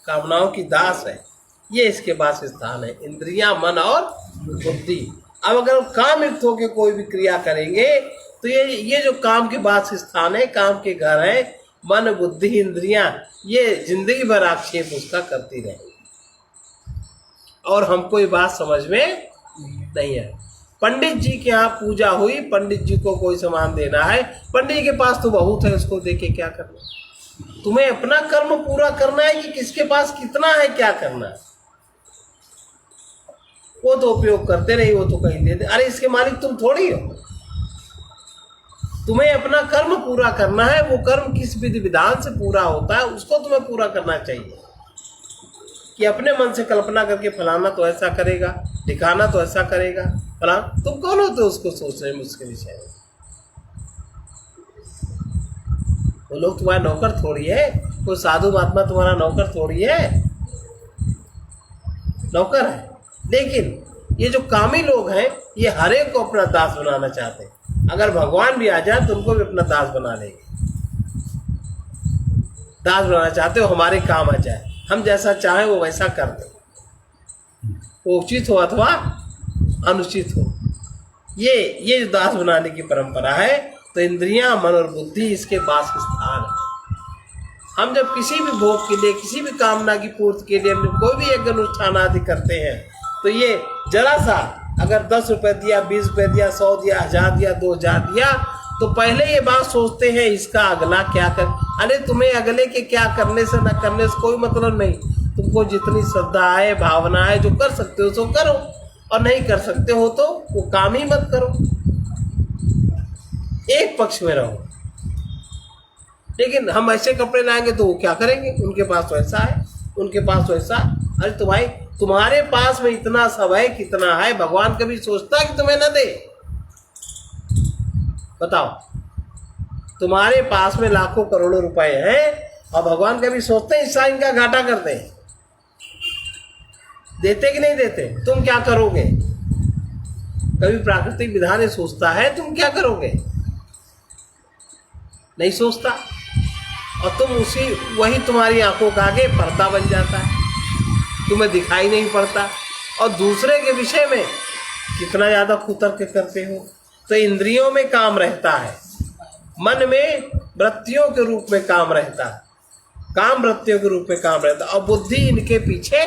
कामनाओं की दास है। ये इसके वास स्थान है, इंद्रियां, मन और बुद्धि। अब अगर काम युक्त होकर कोई भी क्रिया करेंगे तो ये जो काम के वास स्थान है, काम के घर है, मन बुद्धि इंद्रियां, ये जिंदगी भर आक्षेप उसका करती रहेगी और हमको ये बात समझ में नहीं है। पंडित जी के यहाँ पूजा हुई, पंडित जी को कोई सामान देना है, पंडित जी के पास तो बहुत है, उसको देके क्या करना? तुम्हें अपना कर्म पूरा करना है कि किसके पास कितना है क्या करना है? वो तो उपयोग करते नहीं, वो तो कहीं दे दे। अरे इसके मालिक तुम थोड़ी हो। तुम्हें अपना कर्म पूरा करना है, वो कर्म किस विधि विधान से पूरा होता है उसको तुम्हें पूरा करना चाहिए। कि अपने मन से कल्पना करके फलाना तो ऐसा करेगा, दिखाना तो ऐसा करेगा, फलाना, तुम कौन होते हो उसको सोच रहे मुझके विषय में? वो लोग तुम्हारा नौकर थोड़ी है, कोई साधु महात्मा तुम्हारा नौकर थोड़ी है, नौकर है। लेकिन ये जो कामी लोग हैं ये हर एक को अपना दास बनाना चाहते हैं। अगर भगवान भी आ जाए तो उनको भी अपना दास बना लेंगे। दास बनाना चाहते हो, हमारे काम आ जाए, हम जैसा चाहें वो वैसा कर दें, वो उचित हो अथवा अनुचित हो। ये जो दास बनाने की परंपरा है, तो इंद्रियां, मन और बुद्धि इसके वास स्थान है। हम जब किसी भी भोग के लिए, किसी भी कामना की पूर्ति के लिए हम कोई भी यज्ञ अनुष्ठान आदि करते हैं तो ये जरा सा अगर 10 रुपए दिया, 20 रुपए दिया, 100 दिया, 1000 दिया, 2000 दिया, तो पहले ये बात सोचते हैं इसका अगला क्या कर। अरे तुम्हें अगले के क्या करने से न करने से कोई मतलब नहीं। तुमको जितनी श्रद्धा है, भावना है, जो कर सकते हो सो करो, और नहीं कर सकते हो तो वो काम ही मत करो, एक पक्ष में रहो। लेकिन हम ऐसे कपड़े लाएंगे तो वो क्या करेंगे? उनके पास तो ऐसा है, उनके पास तो ऐसा। अरे तो भाई तुम्हारे पास में इतना सब है, कितना है? भगवान कभी सोचता है कि तुम्हें न दे? बताओ, तुम्हारे पास में लाखों करोड़ों रुपए हैं और भगवान कभी सोचते हैं इस इनका घाटा कर दें? देते कि नहीं देते? तुम क्या करोगे? कभी प्राकृतिक विधान सोचता है तुम क्या करोगे? नहीं सोचता। और तुम वही तुम्हारी आंखों का आगे पर्दा बन जाता है, तुम्हें दिखाई नहीं पड़ता, और दूसरे के विषय में कितना ज्यादा कुतर्क करते हो। तो इंद्रियों में काम रहता है, मन में वृत्तियों के रूप में काम रहता है, काम वृत्तियों के रूप में काम रहता है, और बुद्धि इनके पीछे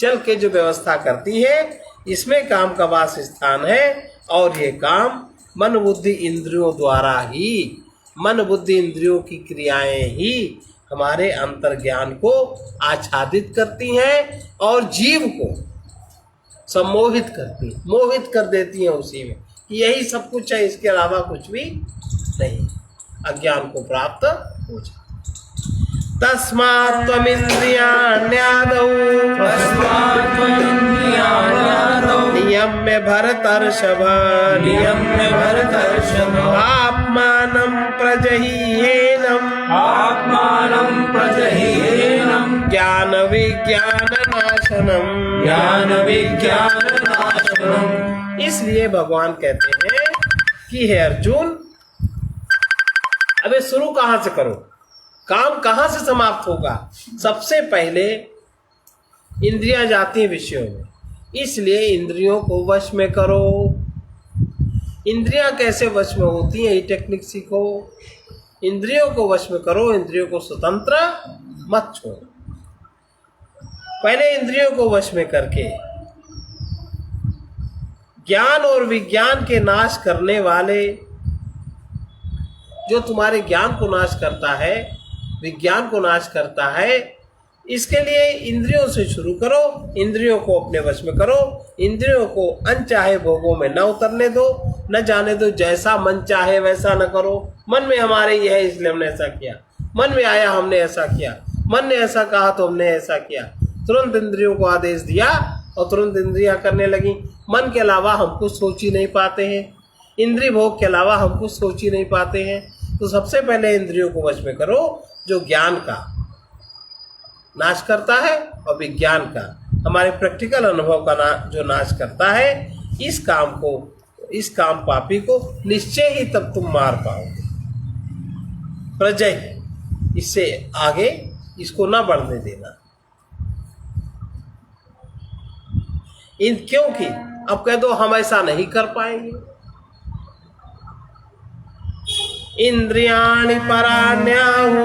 चल के जो व्यवस्था करती है, इसमें काम का वास स्थान है। और ये काम मन बुद्धि इंद्रियों द्वारा ही, मन बुद्धि इंद्रियों की क्रियाएं ही हमारे अंतर्ज्ञान को आच्छादित करती हैं और जीव को सम्मोहित करती, मोहित कर देती हैं उसी में कि यही सब कुछ है, इसके अलावा कुछ भी नहीं, अज्ञान को प्राप्त हो जाए। तस्मात् त्वमिन्द्रियाण्यादौ नियम्य भरतर्षभ आत्मानं प्रजह्येनं ज्ञान विज्ञाननाशनम्। इसलिए भगवान कहते हैं कि हे अर्जुन, अबे शुरू कहाँ से करो? काम कहाँ से समाप्त होगा? सबसे पहले इंद्रियां जाती हैं विषयों में, इसलिए इंद्रियों को वश में करो। इंद्रियां कैसे वश में होती हैं, ये टेक्निक सीखो। इंद्रियों को वश में करो, इंद्रियों को स्वतंत्र मत छोड़ो। पहले इंद्रियों को वश में करके ज्ञान और विज्ञान के नाश करने वाले, जो तुम्हारे ज्ञान को नाश करता है, विज्ञान को नाश करता है, इसके लिए इंद्रियों से शुरू करो। इंद्रियों को अपने वश में करो। इंद्रियों को अनचाहे भोगों में न उतरने दो, न जाने दो। जैसा मन चाहे वैसा न करो। मन में हमारे ये है इसलिए हमने ऐसा किया, मन में आया हमने ऐसा किया, मन ने ऐसा कहा तो हमने ऐसा किया। तुरंत इंद्रियों को आदेश दिया और तुरंत इंद्रियां करने लगी। मन के अलावा हम कुछ सोच ही नहीं पाते हैं, इंद्रिय भोग के अलावा हम कुछ सोच ही नहीं पाते हैं। तो सबसे पहले इंद्रियों को वश में करो, जो ज्ञान का नाश करता है और विज्ञान का, हमारे प्रैक्टिकल अनुभव का जो नाश करता है। इस काम पापी को निश्चय ही तब तुम मार पाओगे। प्रजय, इससे आगे इसको ना बढ़ने देना। क्योंकि अब कह दो हम ऐसा नहीं कर पाएंगे। इंद्रियाणि पराण्याहु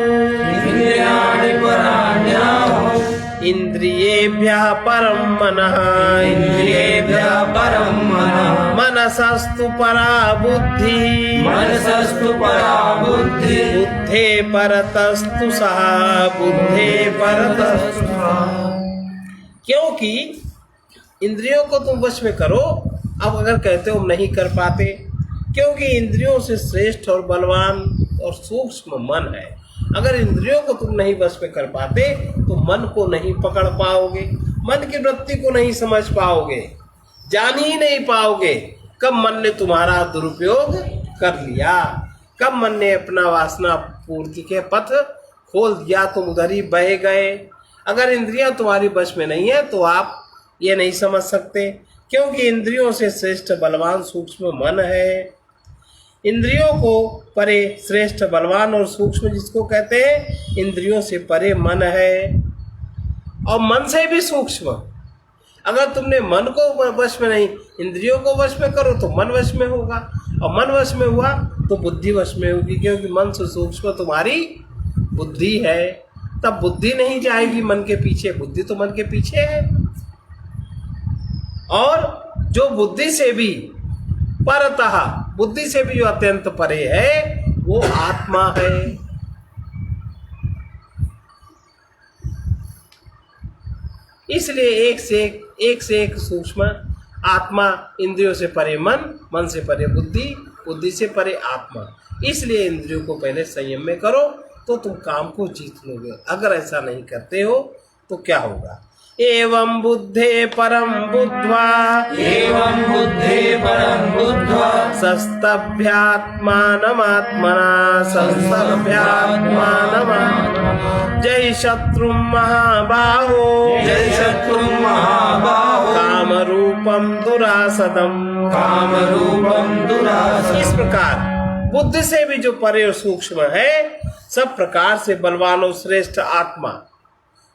इंद्रियाणि पराण्याहु इंद्रियेभ्यः परं मनः इंद्रियेभ्यः परं मनः मनसस्तु परा बुद्धिः मनसस्तु परा बुद्धिः बुद्धे परतस्तु सः बुद्धे परतस्तु सः। क्योंकि इंद्रियों को तुम वश में करो। अब अगर कहते हो हम नहीं कर पाते, क्योंकि इंद्रियों से श्रेष्ठ और बलवान और सूक्ष्म मन है। अगर इंद्रियों को तुम नहीं वश में कर पाते तो मन को नहीं पकड़ पाओगे, मन की वृत्ति को नहीं समझ पाओगे, जान ही नहीं पाओगे कब मन ने तुम्हारा दुरुपयोग कर लिया, कब मन ने अपना वासना पूर्ति के पथ खोल दिया, तुम उधर ही बह गए। अगर इंद्रियां तुम्हारी वश में नहीं है तो आप ये नहीं समझ सकते, क्योंकि इंद्रियों से श्रेष्ठ बलवान सूक्ष्म मन है। इंद्रियों को परे श्रेष्ठ बलवान और सूक्ष्म जिसको कहते हैं, इंद्रियों से परे मन है और मन से भी सूक्ष्म। अगर तुमने मन को वश में नहीं, इंद्रियों को वश में करो तो मन वश में होगा, और मन वश में हुआ तो बुद्धि वश में होगी, क्योंकि मन से सूक्ष्म तुम्हारी बुद्धि है। तब बुद्धि नहीं जाएगी मन के पीछे, बुद्धि तो मन के पीछे है। और जो बुद्धि से भी परतः, बुद्धि से भी जो अत्यंत परे है, वो आत्मा है। इसलिए एक से एक सूक्ष्म आत्मा, इंद्रियों से परे मन, मन से परे बुद्धि, बुद्धि से परे आत्मा। इसलिए इंद्रियों को पहले संयम में करो तो तुम काम को जीत लोगे। अगर ऐसा नहीं करते हो तो क्या होगा? एवं बुद्धे परम बुद्ध्वा एवं बुद्धे परं बुद्ध्वा संस्तभ्यात्मानमात्मना जय शत्रुं महाबाहो जय शत्रुं महाबाहो कामरूपं दुरासदम् कामरूपं दुरासदम्। इस प्रकार बुद्धि से भी जो परे और सूक्ष्म है, सब प्रकार से बलवान और श्रेष्ठ आत्मा,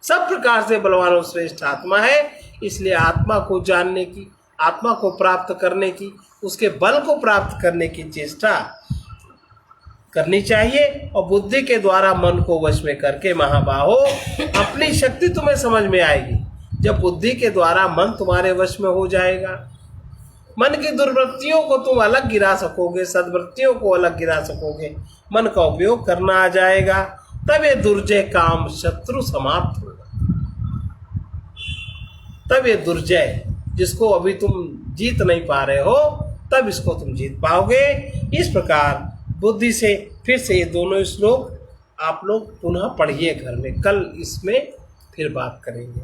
सब प्रकार से बलवान और श्रेष्ठ आत्मा है। इसलिए आत्मा को जानने की, आत्मा को प्राप्त करने की, उसके बल को प्राप्त करने की चेष्टा करनी चाहिए। और बुद्धि के द्वारा मन को वश में करके महाबाहो, अपनी शक्ति तुम्हें समझ में आएगी जब बुद्धि के द्वारा मन तुम्हारे वश में हो जाएगा। मन की दुर्वृत्तियों को तुम अलग गिरा सकोगे, सद्वृत्तियों को अलग गिरा सकोगे, मन का उपयोग करना आ जाएगा। तब ये दुर्जय काम शत्रु समाप्त होगा। तब ये दुर्जय जिसको अभी तुम जीत नहीं पा रहे हो, तब इसको तुम जीत पाओगे। इस प्रकार बुद्धि से फिर से ये दोनों श्लोक आप लोग पुनः पढ़िए घर में, कल इसमें फिर बात करेंगे।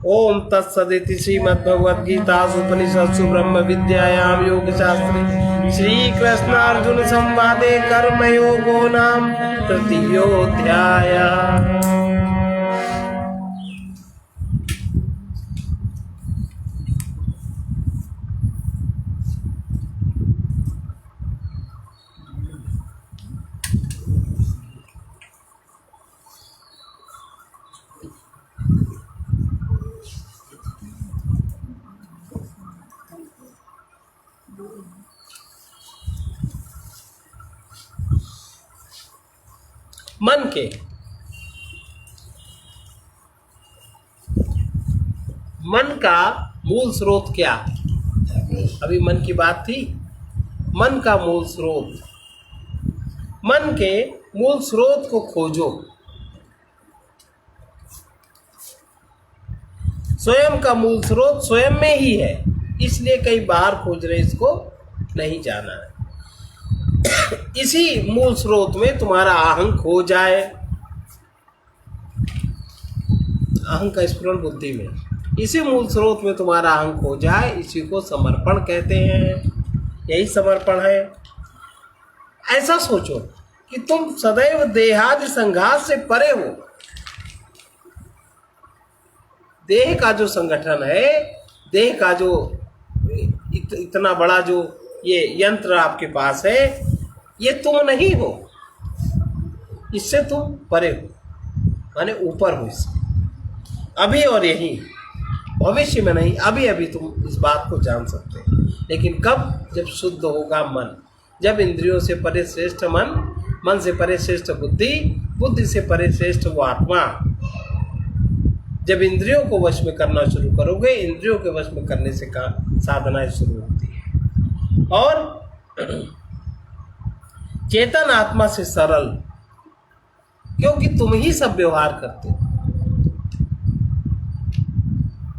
ओम तत्सदिति श्रीमद्भगवद्गीतासु उपनिषत्सु ब्रह्म विद्यायां योग शास्त्रे श्री कृष्ण अर्जुन संवादे कर्मयोगो नाम तृतीयोऽध्यायः। मन का मूल स्रोत क्या? अभी मन की बात थी। मन का मूल स्रोत, मन के मूल स्रोत को खोजो। स्वयं का मूल स्रोत स्वयं में ही है, इसलिए कई बार खोज रहे, इसको नहीं जाना है। इसी मूल स्रोत में तुम्हारा अहंग खो जाए, अहंग का स्फुरण बुद्धि में, इसी मूल स्रोत में तुम्हारा अहंग खो जाए, इसी को समर्पण कहते हैं। यही समर्पण है। ऐसा सोचो कि तुम सदैव देहादि संघात से परे हो। देह का जो संगठन है, देह का जो इतना बड़ा जो ये यंत्र आपके पास है, ये तुम नहीं हो, इससे तुम परे हो, माने ऊपर हो इससे। अभी और यही, भविष्य में नहीं, अभी अभी तुम इस बात को जान सकते हो। लेकिन कब? जब शुद्ध होगा मन, जब इंद्रियों से परे श्रेष्ठ मन, मन से परे श्रेष्ठ बुद्धि, बुद्धि से परे श्रेष्ठ वो आत्मा। जब इंद्रियों को वश में करना शुरू करोगे, इंद्रियों के वश में करने से साधनाएं शुरू होती है। और चेतन आत्मा से सरल, क्योंकि तुम ही सब व्यवहार करते हो,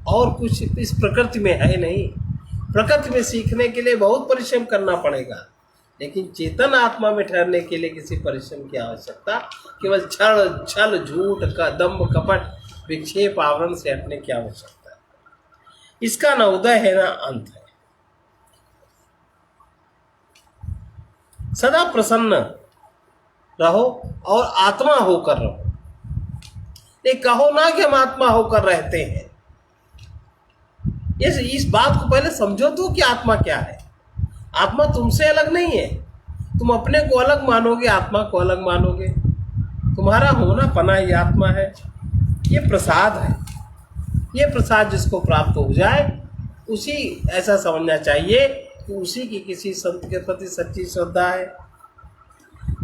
और कुछ इस प्रकृति में है नहीं। प्रकृति में सीखने के लिए बहुत परिश्रम करना पड़ेगा, लेकिन चेतन आत्मा में ठहरने के लिए किसी परिश्रम की आवश्यकता, केवल छल झूठ का दम्भ कपट विक्षेप आवरण से हटने की आवश्यकता है। इसका न उदय है न अंत है। सदा प्रसन्न रहो और आत्मा होकर रहो। ये कहो ना कि हम आत्मा होकर रहते हैं। इस बात को पहले समझो तो कि आत्मा क्या है। आत्मा तुमसे अलग नहीं है। तुम अपने को अलग मानोगे, आत्मा को अलग मानोगे। तुम्हारा होना पना ही आत्मा है। ये प्रसाद है। ये प्रसाद जिसको प्राप्त हो जाए, उसी ऐसा समझना चाहिए कि उसी की किसी संत के प्रति सच्ची श्रद्धा है।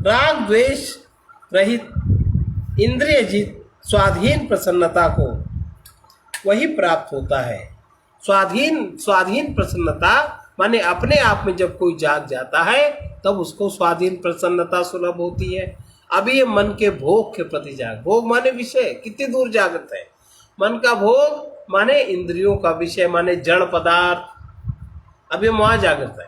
राग द्वेष रहित इंद्रिय जित स्वाधीन प्रसन्नता को वही प्राप्त होता है। स्वाधीन प्रसन्नता माने अपने आप में जब कोई जाग जाता है, तब उसको स्वाधीन प्रसन्नता सुलभ होती है। अभी ये मन के भोग के प्रति जाग, भोग माने विषय, कितनी दूर जागृत है। मन का भोग माने इंद्रियों का विषय, माने जड़ पदार्थ। अभी हम वहां जागृत है।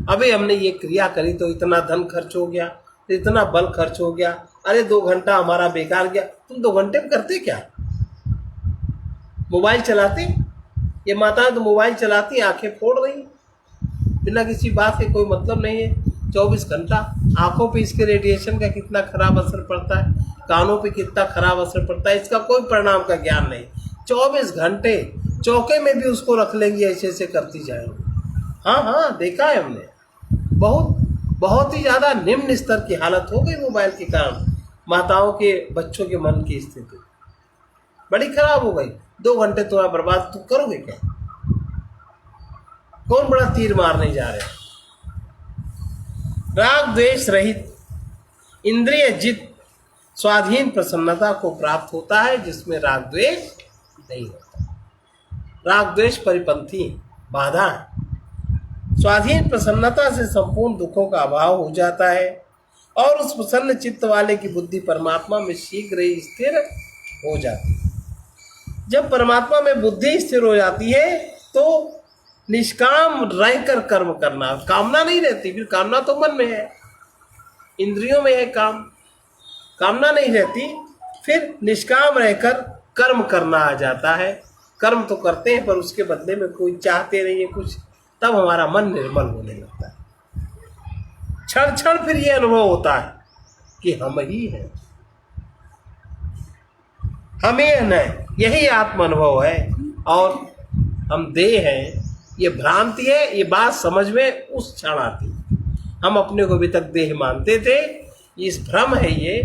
अभी हमने ये क्रिया करी तो इतना धन खर्च हो गया, इतना बल खर्च हो गया, अरे 2 घंटा हमारा बेकार गया। तुम 2 घंटे में करते क्या? मोबाइल चलाते? ये माताएं तो मोबाइल चलाती, आंखें फोड़ रही, बिना किसी बात के, कोई मतलब नहीं है। 24 घंटा आंखों पे इसके रेडिएशन का कितना खराब असर पड़ता है, कानों पे कितना खराब असर पड़ता है, इसका कोई परिणाम का ज्ञान नहीं। 24 घंटे चौके में भी उसको रख लेंगे, ऐसे ऐसे करती जाएंगे। हाँ, देखा है हमने। बहुत ही ज़्यादा निम्न स्तर की हालत हो गई मोबाइल के कारण। माताओं के, बच्चों के मन की स्थिति बड़ी खराब हो गई। 2 घंटे तुम्हारा बर्बाद तुम करोगे क्या? कौन बड़ा तीर मारने जा रहे हैं? राग द्वेष रहित इंद्रिय जित स्वाधीन प्रसन्नता को प्राप्त होता है, जिसमें राग द्वेष नहीं होता। राग द्वेष परिपंथी बाधा है। स्वाधीन प्रसन्नता से संपूर्ण दुखों का अभाव हो जाता है और उस प्रसन्न चित्त वाले की बुद्धि परमात्मा में शीघ्र ही स्थिर हो जाती है। जब परमात्मा में बुद्धि स्थिर हो जाती है तो निष्काम रहकर कर्म करना, कामना नहीं रहती। फिर कामना तो मन में है, इंद्रियों में है कामना नहीं रहती। फिर निष्काम रहकर कर्म करना आ जाता है। कर्म तो करते हैं पर उसके बदले में कोई चाहते नहीं है कुछ, तब हमारा मन निर्मल होने लगता है। क्षण क्षण फिर ये अनुभव होता है कि हम ही हैं, हम ही नहीं, यही आत्म अनुभव है और हम देह हैं। ये भ्रांति है, ये बात समझ में उस क्षण आती है। हम अपने को अभी तक देह मानते थे, इस भ्रम है ये,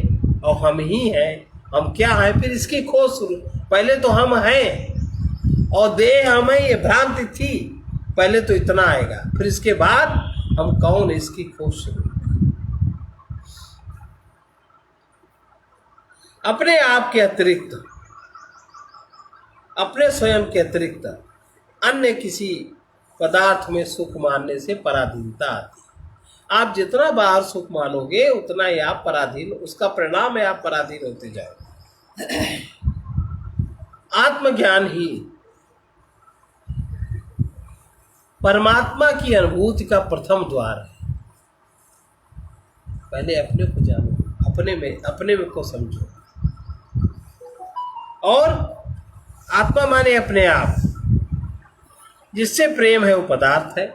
और हम ही हैं। हम क्या हैं? फिर इसकी खोज शुरू। पहले तो हम हैं और देह हम हैं, ये भ्रांति थी। पहले तो इतना आएगा, फिर इसके बाद हम कौन इसकी खोज शुरू। अपने आप के अतिरिक्त, अपने स्वयं के अतिरिक्त अन्य किसी पदार्थ में सुख मानने से पराधीनता आती है। आप जितना बाहर सुख मानोगे उतना ही आप पराधीन, उसका परिणाम है आप पराधीन होते जाओगे। आत्मज्ञान ही परमात्मा की अनुभूति का प्रथम द्वार है। पहले अपने को जानो, अपने में को समझो। और आत्मा माने अपने आप। जिससे प्रेम है वो पदार्थ है।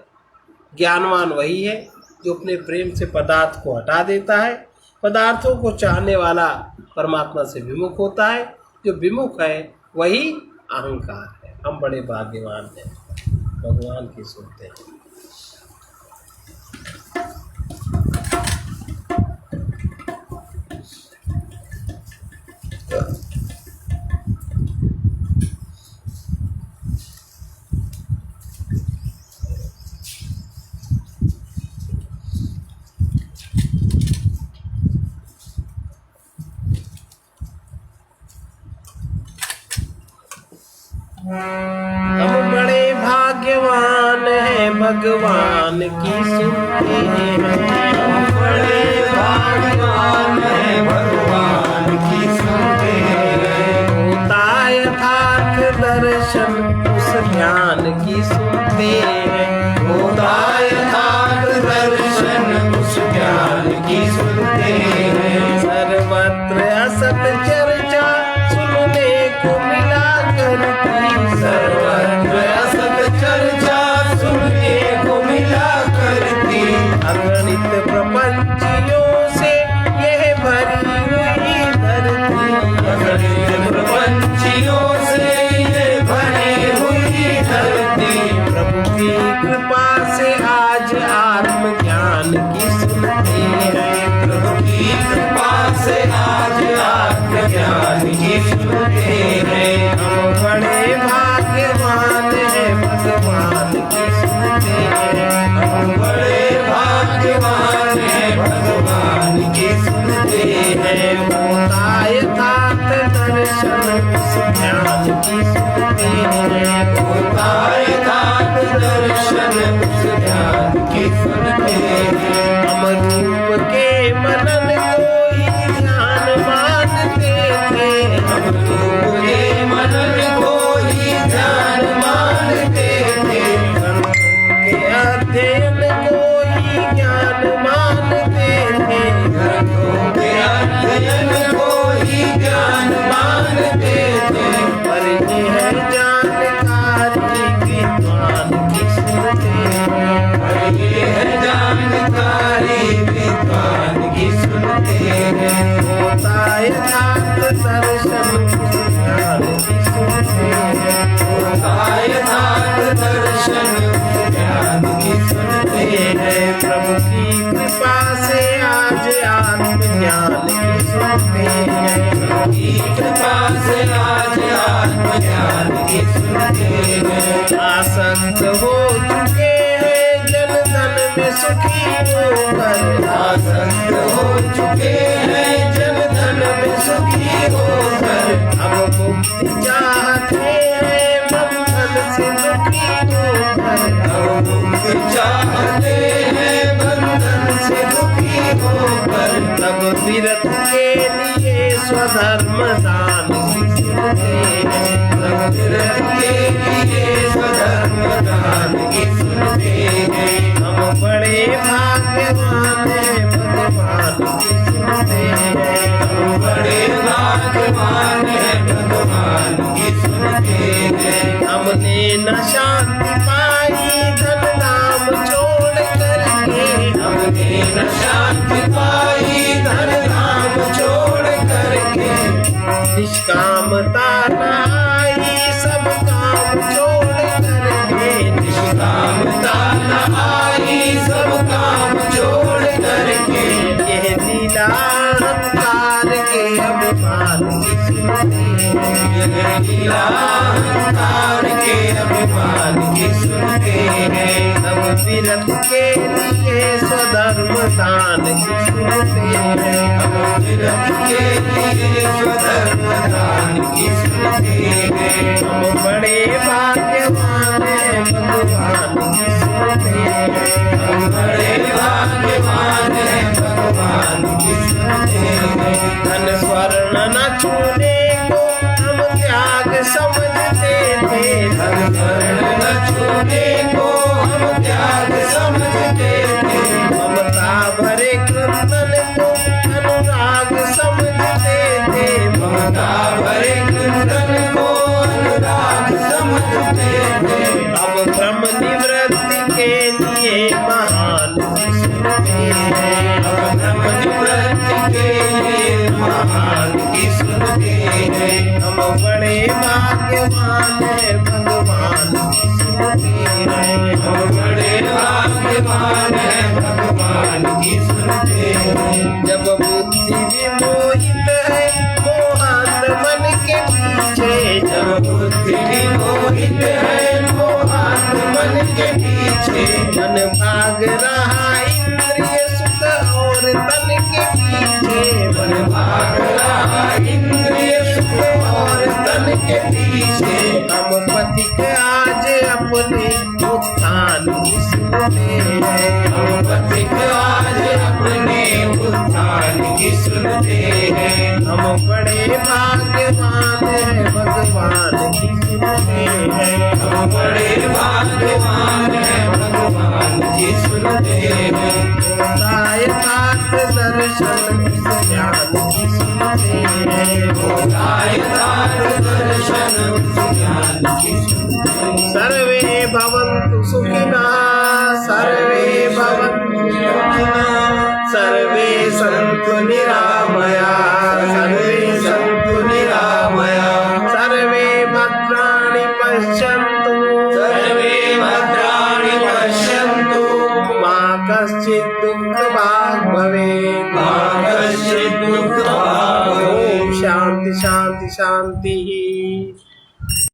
ज्ञानवान वही है जो अपने प्रेम से पदार्थ को हटा देता है। पदार्थों को चाहने वाला परमात्मा से विमुख होता है। जो विमुख है वही अहंकार है। हम बड़े भाग्यवान हैं, भगवान की सुनते हैं। हम बड़े भाग्यवान हैं, भगवान की सुनते हैं। हम बड़े भाग्यवान हैं, भगवान की सुनते हैं। होता यथार्थ दर्शन उस ज्ञान की सुनते हैं। होता यथार्थ दर्शन उस ज्ञान की सुनते हैं। सर्वत्र असत चर्चा सुनने को मिला करती। सर्वत्र असत चर्चा सुनने को मिला करती। अगणित प्रपंचियों से यह भरी हुई धरती। अगणित प्रपंचियों से ये भरी हुई धरती। प्रभु की कृपा से आज आत्मज्ञान की सुनते हैं। प्रभु की कृपा से आज आत्मज्ञान की सुनते हैं। हम बड़े भाग्यवान हैं, भगवान की सुनते हैं। हम बड़े भाग्यवान हैं, भगवान की सुनते हैं। होता यथार्थ दर्शन उस ज्ञान की सुनते हैं। होता यथार्थ दर्शन उस ज्ञान की सुनते हैं। हम रूप के मनन को ही ध्यान मानते थे। हम रूप के मनन को ही ध्यान मानते थे। ग्रंथों के अध्ययन को ही ज्ञान मानते थे। ग्रंथों के अध्ययन को ही ज्ञान मानते थे। पर ये है जानकारी विद्वान की सुनते हैं। पर ये है जानकारी विद्वान की सुनते हैं। होता यथार्थ दर्शन उस ज्ञान की सुनते हैं। होता यथार्थ दर्शन उस ज्ञान की सुनते हैं। प्रभु की कृपा से आज आत्मज्ञान की सुनते हैं। प्रभु की कृपा से आज आत्मज्ञान की सुनते हैं। आसक्त हो चुके हैं जन धन में सुखी होकर। आसक्त हो चुके हैं जन धन में सुखी होकर। अब मुक्ति चाहते हैं बंधन से दुखी होकर। अब मुक्ति चाहते हैं बंधन से दुखी होकर। तब विरत के लिए स्वधर्म दान की सुनते हैं। तब विरत के लिए स्वधर्म दान की सुनते हैं। हम बड़े भाग्यवान हैं, भगवान की सुनते हैं। हम बड़े भाग्यवान हैं, भगवान की सुनते हैं। हमने न शांति पाई धन नाम छोड़ करके। हमने न शांति पाई धन नाम छोड़ करके। निष्कामता न आई सब काम छोड़ करके। निष्कामता न आई सब काम छोड़ करके। यह लीला अहंकार के अभिमान की सुनते हैं। यह लीला अहंकार के अभिमान भाग्यवान की सुनते हैं। सब विरत के लिए स्वधर्म दान की सुनते हैं। हम विरत के लिए स्वधर्म दान की सुनते हैं। हम बड़े भाग्यवान हैं भगवान की सुनते हैं। हम बड़े भाग्यवान हैं भगवान की सुनते हैं। धन स्वर्ण न छूने को हम त्याग समझते थे। धन स्वर्ण न छूने को हम त्याग समझते थे। ममता भरे क्रंदन को अनुराग समझते थे। ममता भरे क्रंदन को अनुराग समझते थे। अब ब्रह्म निवृत्ति के लिए महान की सुनते हैं। अब ब्रह्म निवृत्ति के लिए महान की सुनते हैं। हम बड़े भाग्यवान हैं भगवान की सुनते हैं। हम बड़े भाग्यवान हैं भगवान की सुनते हैं। जब बुद्धि विमोहित है मोहांत मन के पीछे। जब बुद्धि विमोहित है मोहांत मन के पीछे। मन भाग रहा इंद्रिय सुख और तन के पीछे। मन भाग रहा इंद्रिय सुख और तन के पीछे। हम पथिक आज अपने उत्थान की सुनते हैं। हम पथिक आज अपने उत्थान की सुनते हैं। हम बड़े भाग्यवान हैं भगवान की सुनते हैं। हम बड़े भाग्यवान हैं भगवान की सुनते हैं। यथार्थ दर्शन इस ज्ञान की सुनते हैं। यथार्थ दर्शन ज्ञान की सुनते हैं। सर्वे भवन्तु सुखिनः सर्वे भवन्तु सुखिनः सर्वे सन्तु निरामयाः सर्वे सन्तु निरामयाः सर्वे भद्राणि पश्यन्तु सर्वे भद्राणि पश्यन्तु मा कश्चित् दुःखभाग् भवेत् मा कश्चित् दुःखभाग् भवेत्। ओम शांति शांति शांति।